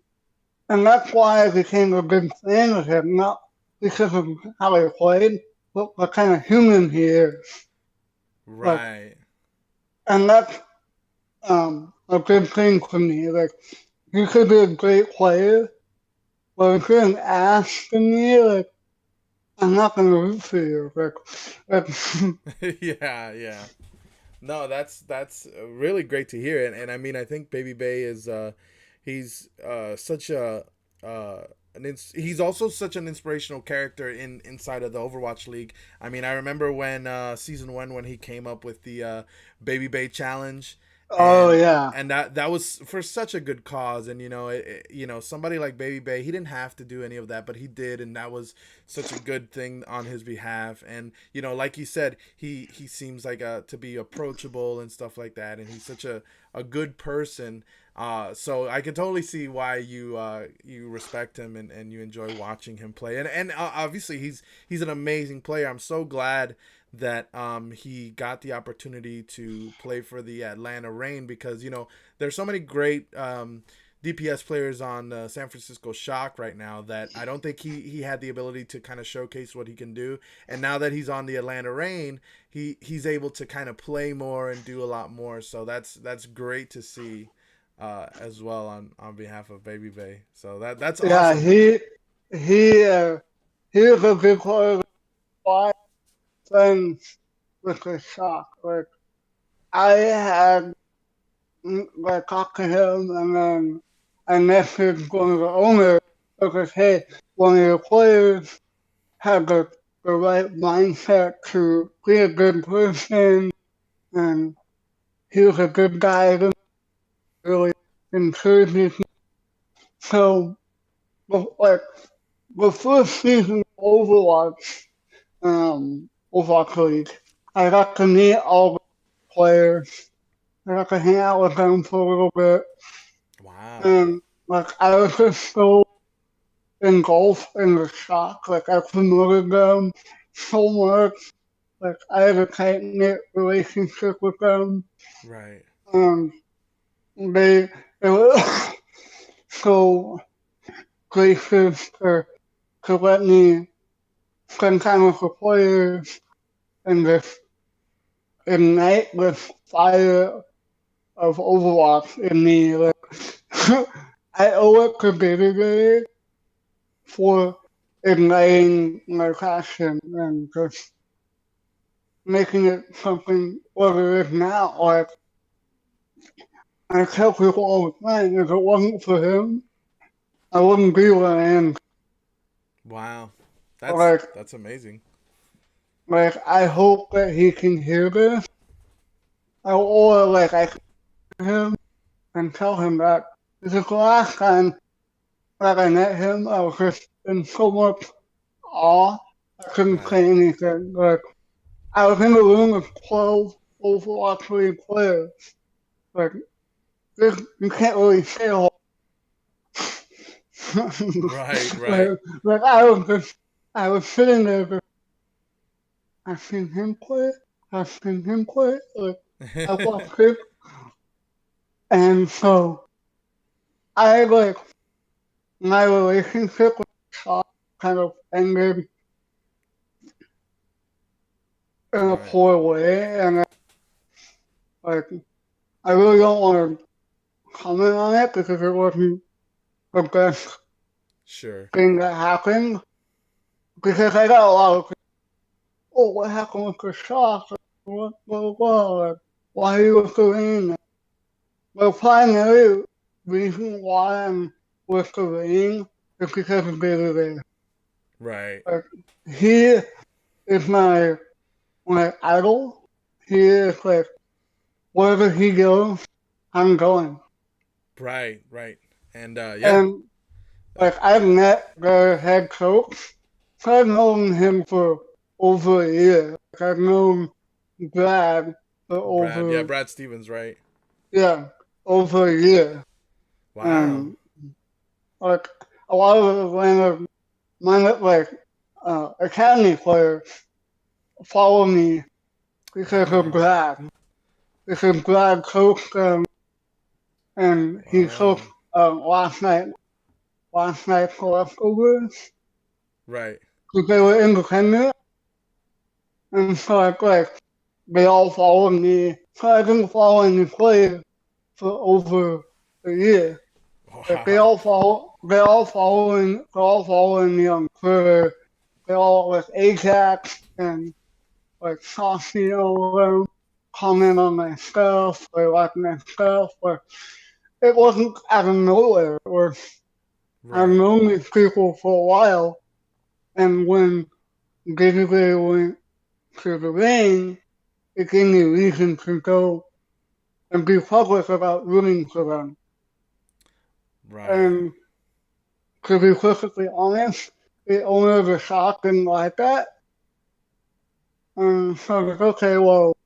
S2: and that's why I became a big fan of him, not because of how he played, but what kind of human he is. Like,
S1: Right.
S2: and that's a good thing for me. Like, you could be a great player, but if you're an ass to me, like, I'm not gonna root for you. Like,
S1: Yeah, yeah. No, that's really great to hear, and I mean, I think Baby Bay is he's such a he's also such an inspirational character inside of the Overwatch League. I mean, I remember when season 1 when he came up with the Baby Bay challenge,
S2: oh
S1: and
S2: yeah,
S1: that was for such a good cause, and you know, somebody like Baby Bay, he didn't have to do any of that, but he did, and that was such a good thing on his behalf. And you know, like you said, he seems like to be approachable and stuff like that, and he's such a good person. So I can totally see why you respect him and you enjoy watching him play. And obviously he's an amazing player. I'm so glad that he got the opportunity to play for the Atlanta Reign, because there's so many great DPS players on San Francisco Shock right now that I don't think he had the ability to kind of showcase what he can do. And now that he's on the Atlanta Reign, he's able to kind of play more and do a lot more. So that's great to see as well on behalf of Baby Bay. So that's
S2: Yeah,
S1: awesome.
S2: he was a big part of why friends with the shock. Like I had like talked to him, and then I messaged one of the owners because hey, one of the players had the right mindset to be a good person, and he was a good guy that really encouraged me. So, like the first season of Overwatch League, I got to meet all the players. I got to hang out with them for a little bit,
S1: Wow.
S2: and like I was just so engulfed in the shock. Like I promoted them so much. Like I had a tight knit relationship with them.
S1: Right.
S2: Um, they were so gracious to let me spend time with the players and just ignite the fire of Overwatch in me. Like, I owe it to Day for igniting my passion and just making it something what it is now. Like I tell people all the time, if it wasn't for him, I wouldn't be where I am.
S1: Wow. That's
S2: Like,
S1: that's amazing.
S2: like I hope that he can hear this, or like I can hear him and tell him that this is the last time that I met him. I was just in so much awe. I couldn't
S1: Right.
S2: say anything. Like I was in a room with 12 Overwatch League players. Like this, you can't really say a whole.
S1: Right. Right.
S2: like, like I was sitting there. I've seen him play. I've seen him play. Like I watched him, and so I like my relationship with Shaw kind of ended in a
S1: Right.
S2: poor way, and like I really don't want to comment on it because it wasn't the best
S1: Sure.
S2: thing that happened. Because I got a lot of, oh, what happened with the Shaw? What, blah, blah, blah. Like, why are you doing that? The primary reason why I'm with the ring is because of Billy.
S1: Right.
S2: Like, he is my idol. He is like wherever he goes, I'm going.
S1: Right. Right. And yeah.
S2: And like I've met the head coach. So I've known him for over a year. Like, I've known Brad for
S1: Brad. Yeah.
S2: over
S1: Brad Stevens. Right.
S2: yeah, over a year.
S1: Wow.
S2: And like a lot of Atlanta like academy players follow me because of
S1: Wow.
S2: Brad. Because Brad coached them and he coached
S1: Wow.
S2: last night for leftovers
S1: Right.
S2: because they were independent, and so like they all followed me. So I've been following the players for over a year. Like
S1: Wow.
S2: they're all following me on Twitter. They all like Ajax and like Saucy over them, comment on my stuff, they like my stuff. But it wasn't out of nowhere. It was I've
S1: Right.
S2: known these people for a while, and when Gatorade went to the ring, it gave me a reason to go and be public about rooting for them.
S1: Right.
S2: And to be perfectly honest, the owner of the shop didn't like that. And so I was like, okay, well,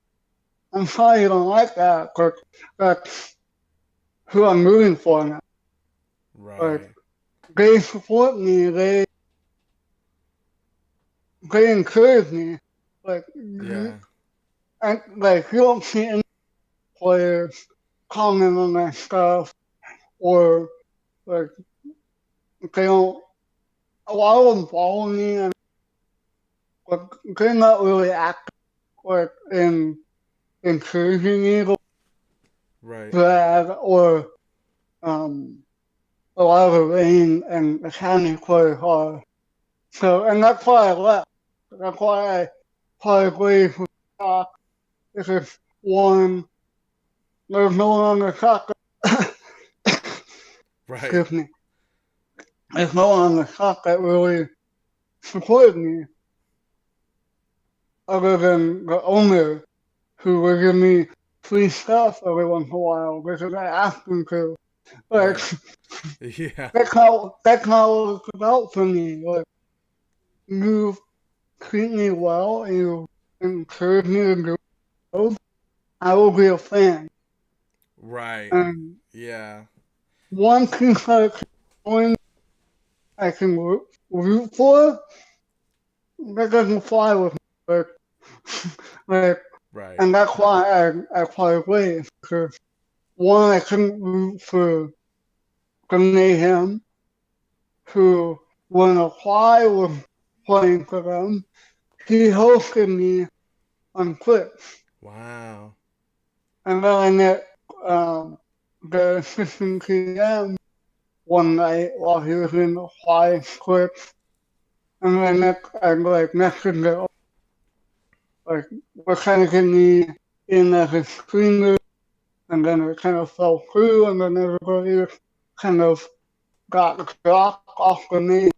S2: I'm sorry you don't like that, but that's who I'm rooting for now. Like
S1: Right.
S2: they support me, they encourage me. Like
S1: Yeah.
S2: and like you don't see any players comment on that stuff or like they don't. A lot of them follow me and like they're not really active like in encouraging me to
S1: Right.
S2: drag or um a lot of the rain and the county players are. So and that's why I left. That's why I parted ways with Doc. Because one, there's no longer soccer.
S1: Right.
S2: Excuse me. There's no longer soccer that really supported me other than the owner who would give me free stuff every once in a while because I asked him to. Like
S1: Right. Yeah.
S2: that's how it's about for me. Like you treat me well and you encourage me to do those, I will be a fan.
S1: Right.
S2: And
S1: Yeah.
S2: one thing I can root for, that doesn't fly with me. Like, like,
S1: Right.
S2: and that's why I play ways. Because one, I couldn't root for the Mayhem, who, when Apply was playing for them, he hosted me on Twitch.
S1: Wow.
S2: And then I met the assistant GM one night while he was in Apply Twitch. And then I like messaged her, like, what kind of get me in as a streamer, and then it kind of fell through, and then everybody kind of got dropped off the name.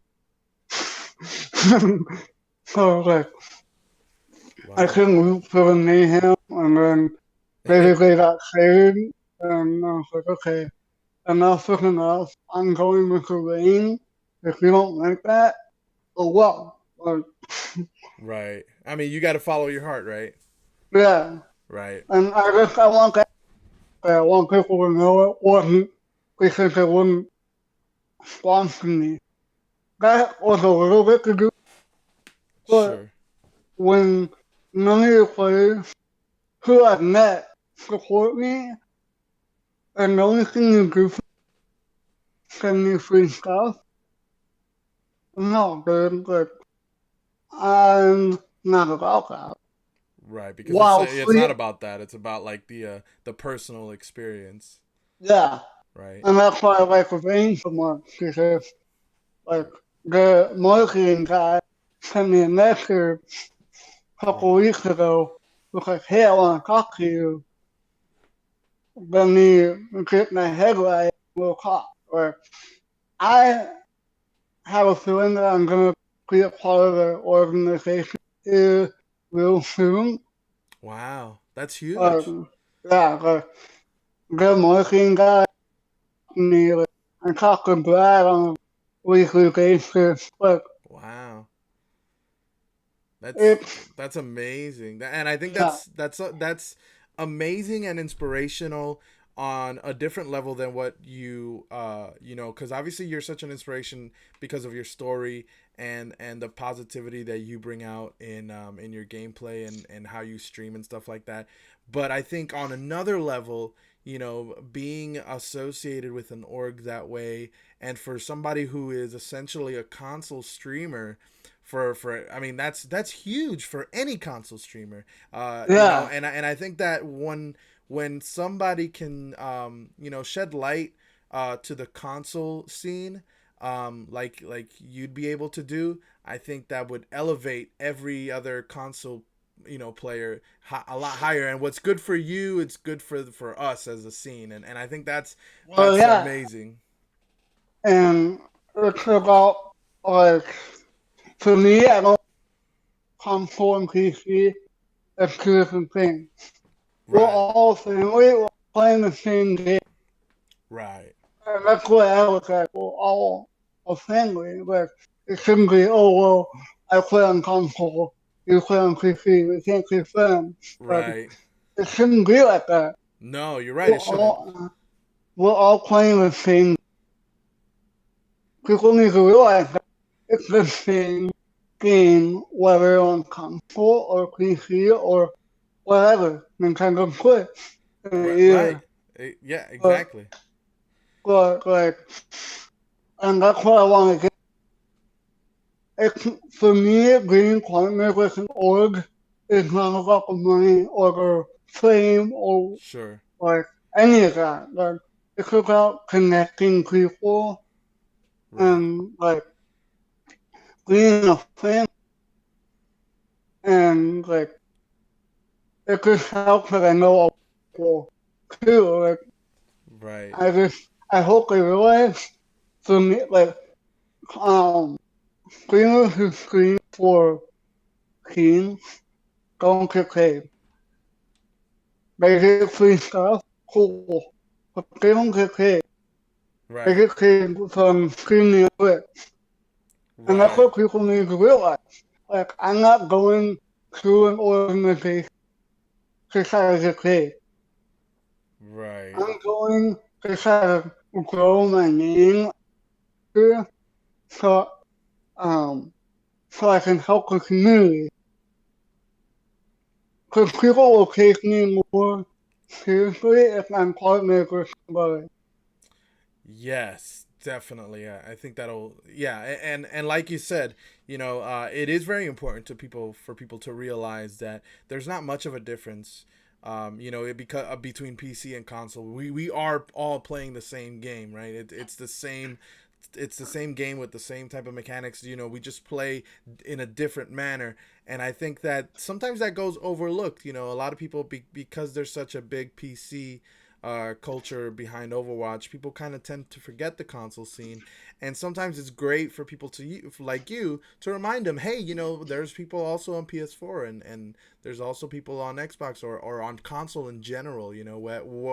S2: So like I
S1: Wow.
S2: couldn't root for the mayhem, and then basically got traded, and I was like, okay, enough is enough. I'm going with the rain. If you don't like that, oh well. Like,
S1: Right. I mean, you got to follow your heart, right?
S2: yeah,
S1: Right.
S2: and I want that. I want people to know it wasn't because they wouldn't sponsor me. That was a little bit to do, but
S1: Sure.
S2: when none of the players who I've met support me, and the only thing you do for send me free stuff, no, dude, like, I'm not about that.
S1: Right. Because
S2: While
S1: it's not
S2: free,
S1: about that. It's about like the personal experience.
S2: yeah,
S1: Right.
S2: and that's why I like the Rain so much, because, like, the marketing guy sent me a message a couple
S1: Right.
S2: weeks ago, was like, hey, I want to talk to you. Let me get my head right, we'll talk. Or I have a feeling that I'm gonna be a part of the organization here real soon.
S1: Wow. That's
S2: Like,
S1: huge.
S2: yeah, like the marketing guy me like I'm talking Brad on a weekly basis. Like
S1: Wow. That's
S2: it's
S1: that's amazing. And I think
S2: yeah,
S1: that's amazing and inspirational on a different level than what cuz obviously you're such an inspiration because of your story and the positivity that you bring out in your gameplay and how you stream and stuff like that. But I think on another level, being associated with an org that way, and for somebody who is essentially a console streamer, for I mean that's huge for any console streamer.
S2: yeah.
S1: And I think that when somebody can shed light to the console scene, like you'd be able to do, I think that would elevate every other console player a lot higher. And what's good for you, it's good for us as a scene. And I think
S2: Well,
S1: that's
S2: yeah,
S1: amazing.
S2: and it's about like for me, I don't console and PC as two different things. We're
S1: Right.
S2: all family. We're playing the same game.
S1: Right.
S2: And that's what I look at. We're all a family. Like, it shouldn't be, oh, well, I play on console, you play on PC, we can't be friends. Like,
S1: Right.
S2: it shouldn't be like that.
S1: No, you're right,
S2: We're
S1: it shouldn't.
S2: all, we're all playing the same. People need to realize that it's the same game, whether on console or PC or whatever, Nintendo Switch.
S1: Right.
S2: Yeah,
S1: Yeah,
S2: but,
S1: exactly.
S2: like, and that's what I want to get. It's, for me, being partnered with an org is not about the money or the fame or
S1: Sure.
S2: like any of that. Like, it's about connecting people
S1: Right.
S2: and like being a fan and like it just helps that I know people too. Like
S1: Right.
S2: I hope they realize for me like screamers who scream for teens don't get paid. They get free stuff, cool. But they don't get paid. They
S1: Right.
S2: get paid from screaming of it. And that's
S1: Right.
S2: what people need to realize. Like I'm not going to an organization to try to get paid.
S1: Right.
S2: I'm going to try to grow my name here so um so I can help the community. Because people will take me more seriously if I'm partnered with somebody.
S1: Yes, definitely. Yeah, I think that'll. Yeah, and like you said, it is very important to people for people to realize that there's not much of a difference. Because between PC and console, we are all playing the same game, right? It's the same. It's the same game with the same type of mechanics. We just play in a different manner, and I think that sometimes that goes overlooked. A lot of people because there's such a big PC culture behind Overwatch, people kind of tend to forget the console scene, and sometimes it's great for people like you to remind them, hey, there's people also on PS4, and there's also people on Xbox or on console in general,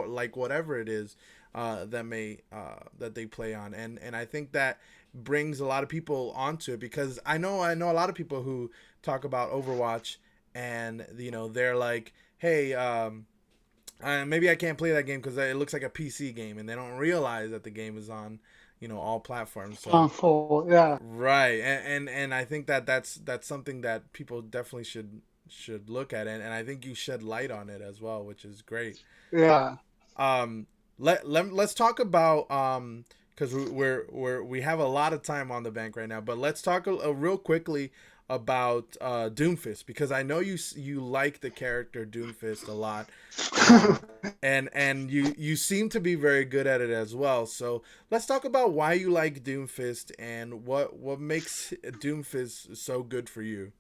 S1: like whatever it is that they play on, and I think that brings a lot of people onto it because I know a lot of people who talk about Overwatch and they're like, hey, maybe I can't play that game because it looks like a PC game, and they don't realize that the game is on, all platforms. So,
S2: So yeah,
S1: right, and I think that that's something that people definitely should look at, and I think you shed light on it as well, which is great.
S2: yeah.
S1: Um, let's talk about because we have a lot of time on the bank right now, but let's talk real quickly about Doomfist because I know you like the character Doomfist a lot, um, and you seem to be very good at it as well. So let's talk about why you like Doomfist and what makes Doomfist so good for you.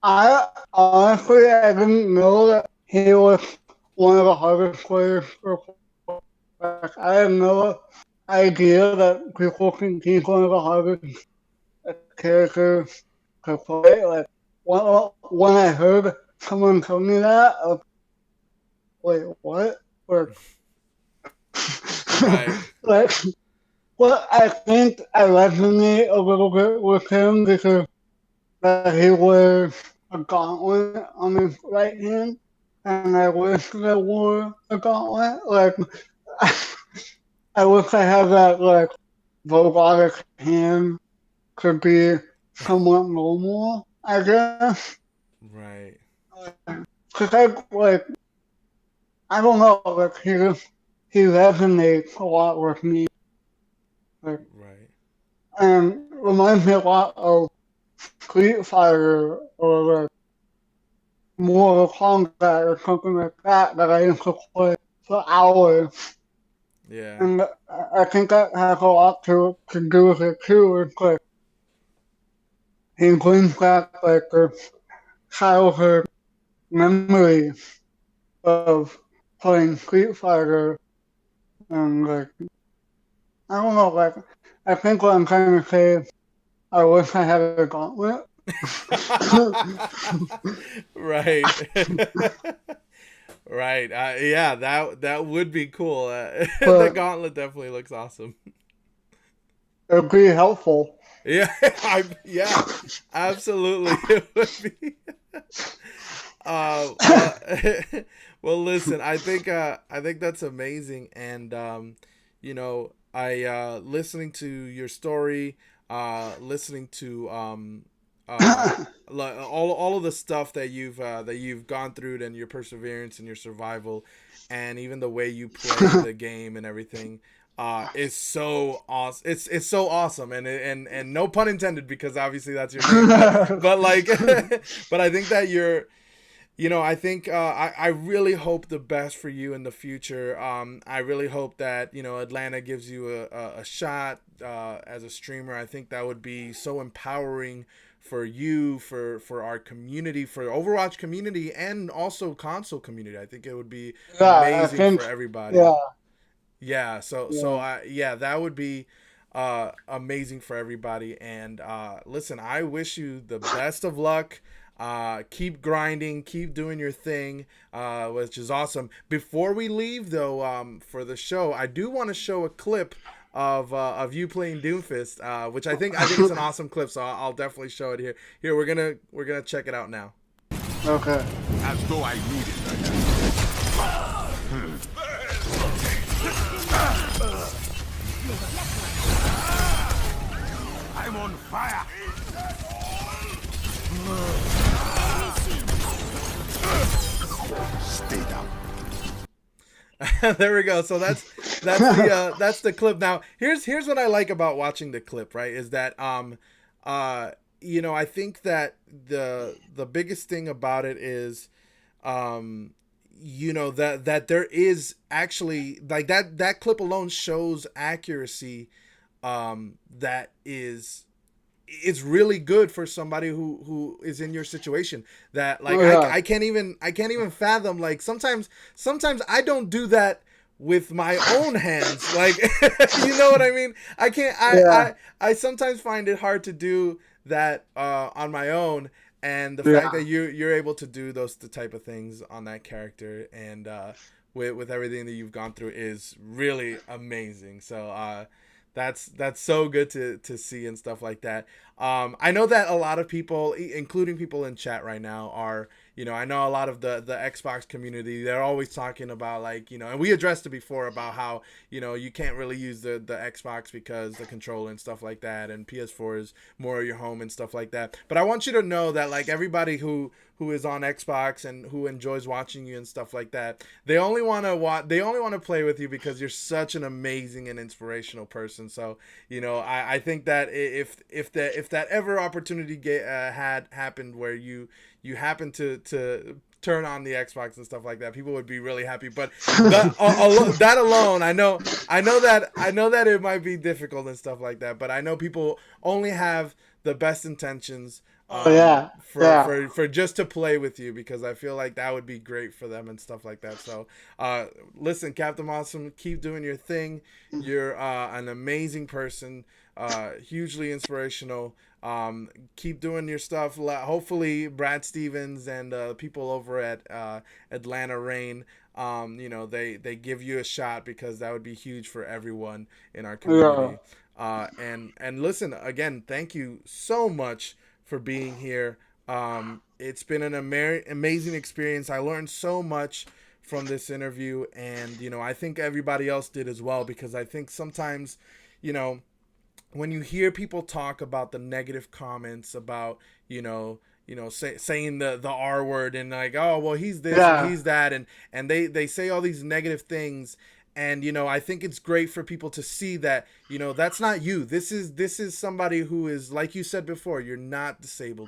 S2: I honestly I didn't know that he was one of the hardest players for Quebec. I had no idea that people think he's one of the hardest characters to play. Like when I heard someone tell me that, I was like, wait, what? Or
S1: Right,
S2: like, well, I think I resonate a little bit with him because that he wears a gauntlet on his right hand, and I wish I wore a gauntlet. Like, I wish I had that like robotic hand to be somewhat normal, I guess.
S1: right,
S2: Cause I don't know, like he resonates a lot with me, like,
S1: right.
S2: and reminds me a lot of Street Fighter or like Mortal Kombat or something like that I used to play for hours.
S1: Yeah.
S2: And I think that has a lot to do with it too. It's like he brings back like the childhood memories of playing Street Fighter and like I don't know, like I think what I'm trying to say is I wish I had a gauntlet.
S1: Right. Right. Yeah, that would be cool. The
S2: But
S1: gauntlet definitely looks awesome.
S2: it'd be helpful.
S1: Yeah, yeah, absolutely. It would be. Well, well, listen. I think that's amazing, and I listening to your story, listening to all of the stuff that you've gone through, and your perseverance and your survival, and even the way you play the game and everything. Is so awesome. It's so awesome, and no pun intended, because obviously that's your name. But like, but I think that you're, I think I really hope the best for you in the future. I really hope that Atlanta gives you a shot as a streamer. I think that would be so empowering for you, for our community, for Overwatch community, and also console community. I think it would be
S2: Yeah, I
S1: amazing
S2: think,
S1: for everybody.
S2: yeah,
S1: Yeah, so
S2: yeah.
S1: yeah, that would be amazing for everybody. And listen, I wish you the best of luck. Keep grinding, keep doing your thing, which is awesome. Before we leave, though, for the show, I do want to show a clip of you playing Doomfist, which I think it's an awesome clip. So I'll definitely show it here. Here, we're gonna check it out now.
S2: Okay.
S3: As though I needed that. I'm on fire. Stay down.
S1: There we go. So that's the clip. Now here's what I like about watching the clip. Right, is that I think that the biggest thing about it is that there is actually, like, that clip alone shows accuracy that is, it's really good for somebody who is in your situation. That, like,
S2: Yeah.
S1: I can't even fathom, like, sometimes I don't do that with my own hands, like, you know what I mean. I can't
S2: Yeah.
S1: I sometimes find it hard to do that on my own. And the
S2: Yeah.
S1: fact that you're able to do the type of things on that character, and with everything that you've gone through, is really amazing. So that's so good to see and stuff like that. I know that a lot of people, including people in chat right now, are, I know a lot of the Xbox community, they're always talking about, like, and we addressed it before about how, you can't really use the Xbox because the controller and stuff like that, and PS4 is more of your home and stuff like that. But I want you to know that, like, everybody who is on Xbox and who enjoys watching you and stuff like that, they only want to play with you because you're such an amazing and inspirational person. So, I think that if that ever opportunity had happened where you happen to turn on the Xbox and stuff like that, people would be really happy. But that alone, I know that it might be difficult and stuff like that, but I know people only have the best intentions
S2: Oh, yeah. Yeah.
S1: for just to play with you, because I feel like that would be great for them and stuff like that. So listen, CaptAwesome, keep doing your thing. You're an amazing person, hugely inspirational. Keep doing your stuff. Hopefully Brad Stevens and people over at Atlanta Rain, they give you a shot, because that would be huge for everyone in our
S2: Yeah.
S1: community. And listen, again, thank you so much for being here. It's been an amazing experience. I learned so much from this interview, and I think everybody else did as well, because I think sometimes, when you hear people talk about the negative comments about, saying the R word, and like, oh, well, he's this and
S2: Yeah.
S1: he's that, and they say all these negative things. And I think it's great for people to see that, that's not you. This is somebody who is, like you said before, you're not disabled.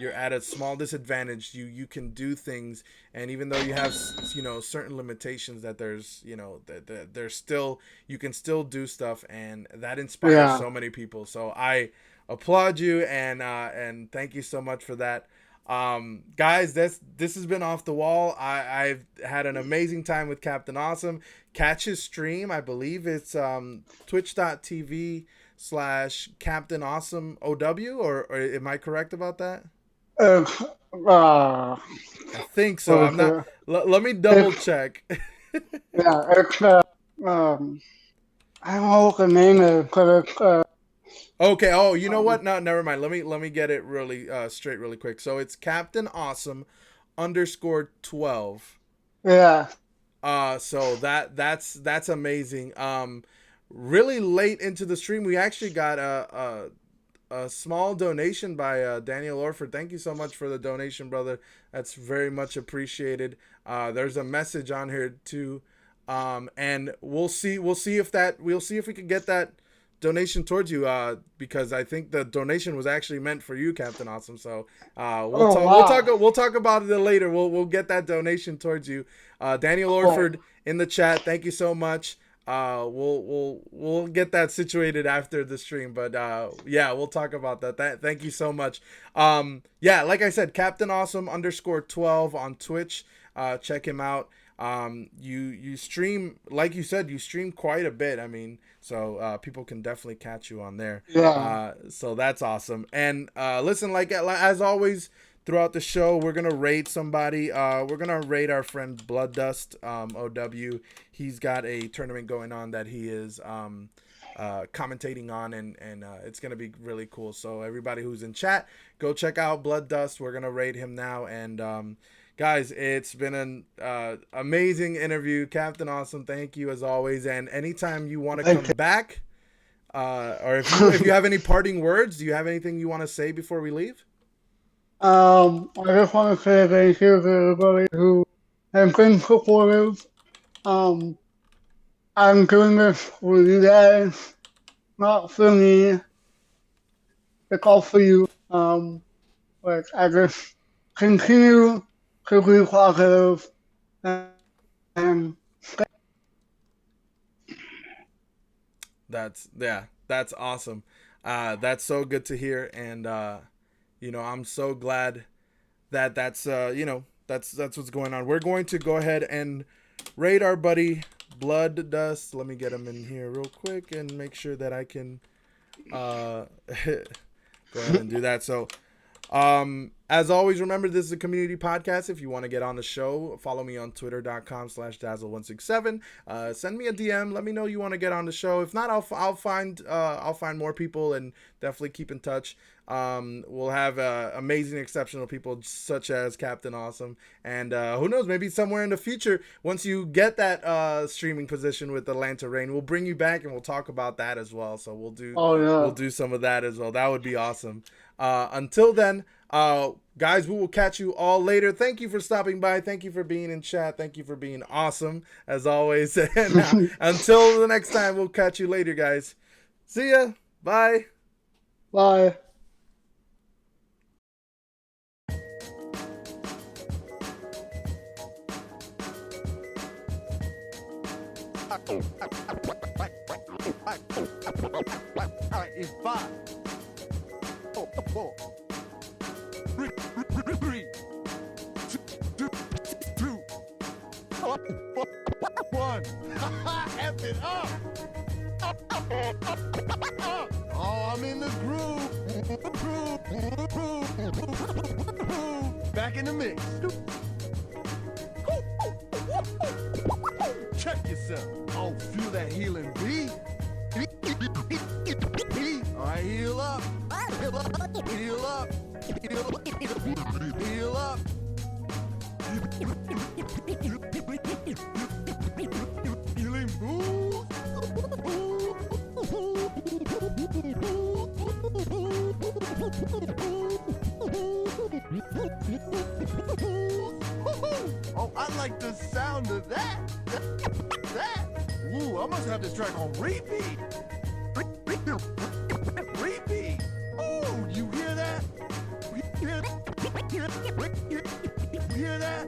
S1: You're at a small disadvantage. You can do things, and even though you have certain limitations, that there's that there's still, you can still do stuff, and that inspires
S2: Yeah.
S1: so many people. So I applaud you, and thank you so much for that. Guys, this has been Off the Wall. I've had an amazing time with CaptAwesome. Catch his stream. I believe it's twitch.tv/CaptAwesomeOW, or am I correct about that?
S2: Uh, uh,
S1: I think so. I'm not.
S2: okay.
S1: Let me double check.
S2: Yeah. It's um. I don't know what the name is, but it's
S1: Okay. Oh, you know what? No, never mind. Let me get it really straight really quick. So it's CaptAwesome underscore 12.
S2: Yeah.
S1: So that's amazing. Really late into the stream, we actually got a small donation by Daniel Orford. Thank you so much for the donation, brother. That's very much appreciated. There's a message on here too, and we'll see if we can get that donation towards you, because I think the donation was actually meant for you, Captain Awesome. So we'll talk about it later. We'll get that donation towards you. Daniel Orford in the chat, thank you so much. We'll get that situated after the stream, but yeah, we'll talk about that. Thank you so much. Yeah, like I said, Captain Awesome underscore 12 on Twitch. Check him out. You stream, like you said, you stream quite a bit. I mean, so people can definitely catch you on there.
S2: Yeah.
S1: So that's awesome. And listen, like as always, throughout the show, we're gonna rate somebody. We're gonna rate our friend Blood Dust OW. He's got a tournament going on that he is commentating on, and it's gonna be really cool. So everybody who's in chat, go check out Blood Dust. We're gonna rate him now. And guys, it's been an amazing interview. Captain Awesome, thank you as always. And anytime you want to come back, or if you have any parting words, do you have anything you want to say before we leave?
S2: I just want to say thank you to everybody who has been supportive. I'm doing this for you guys, not for me. It's all for you. Like I just continue to be positive and
S1: That's awesome. That's so good to hear, and I'm so glad that that's what's going on. We're going to go ahead and raid our buddy Blood Dust. Let me get him in here real quick and make sure that I can go ahead and do that. So as always, remember, this is a community podcast. If you want to get on the show, follow me on twitter.com/dazzle167. Send me a DM. Let me know you want to get on the show. If not, I'll find more people, and definitely keep in touch. We'll have amazing, exceptional people such as Captain Awesome, and who knows, maybe somewhere in the future, once you get that streaming position with Atlanta Reign, we'll bring you back and we'll talk about that as well. So we'll do some of that as well. That would be awesome. Until then, guys, we will catch you all later. Thank you for stopping by. Thank you for being in chat. Thank you for being awesome as always. And until the next time, we'll catch you later, guys. See ya. Bye.
S2: bye.
S3: Alright, it's 5, 4, 3, 2, 1. F it up. Oh, I'm in the groove. Back in the mix. Check yourself. Oh, feel that healing beat. All right, heal up. Heal up. Heal up. Heal up. Healing boost. Oh, I like the sound of that. Ooh, I must have this track on repeat. Repeat. Oh, you hear that? You hear that?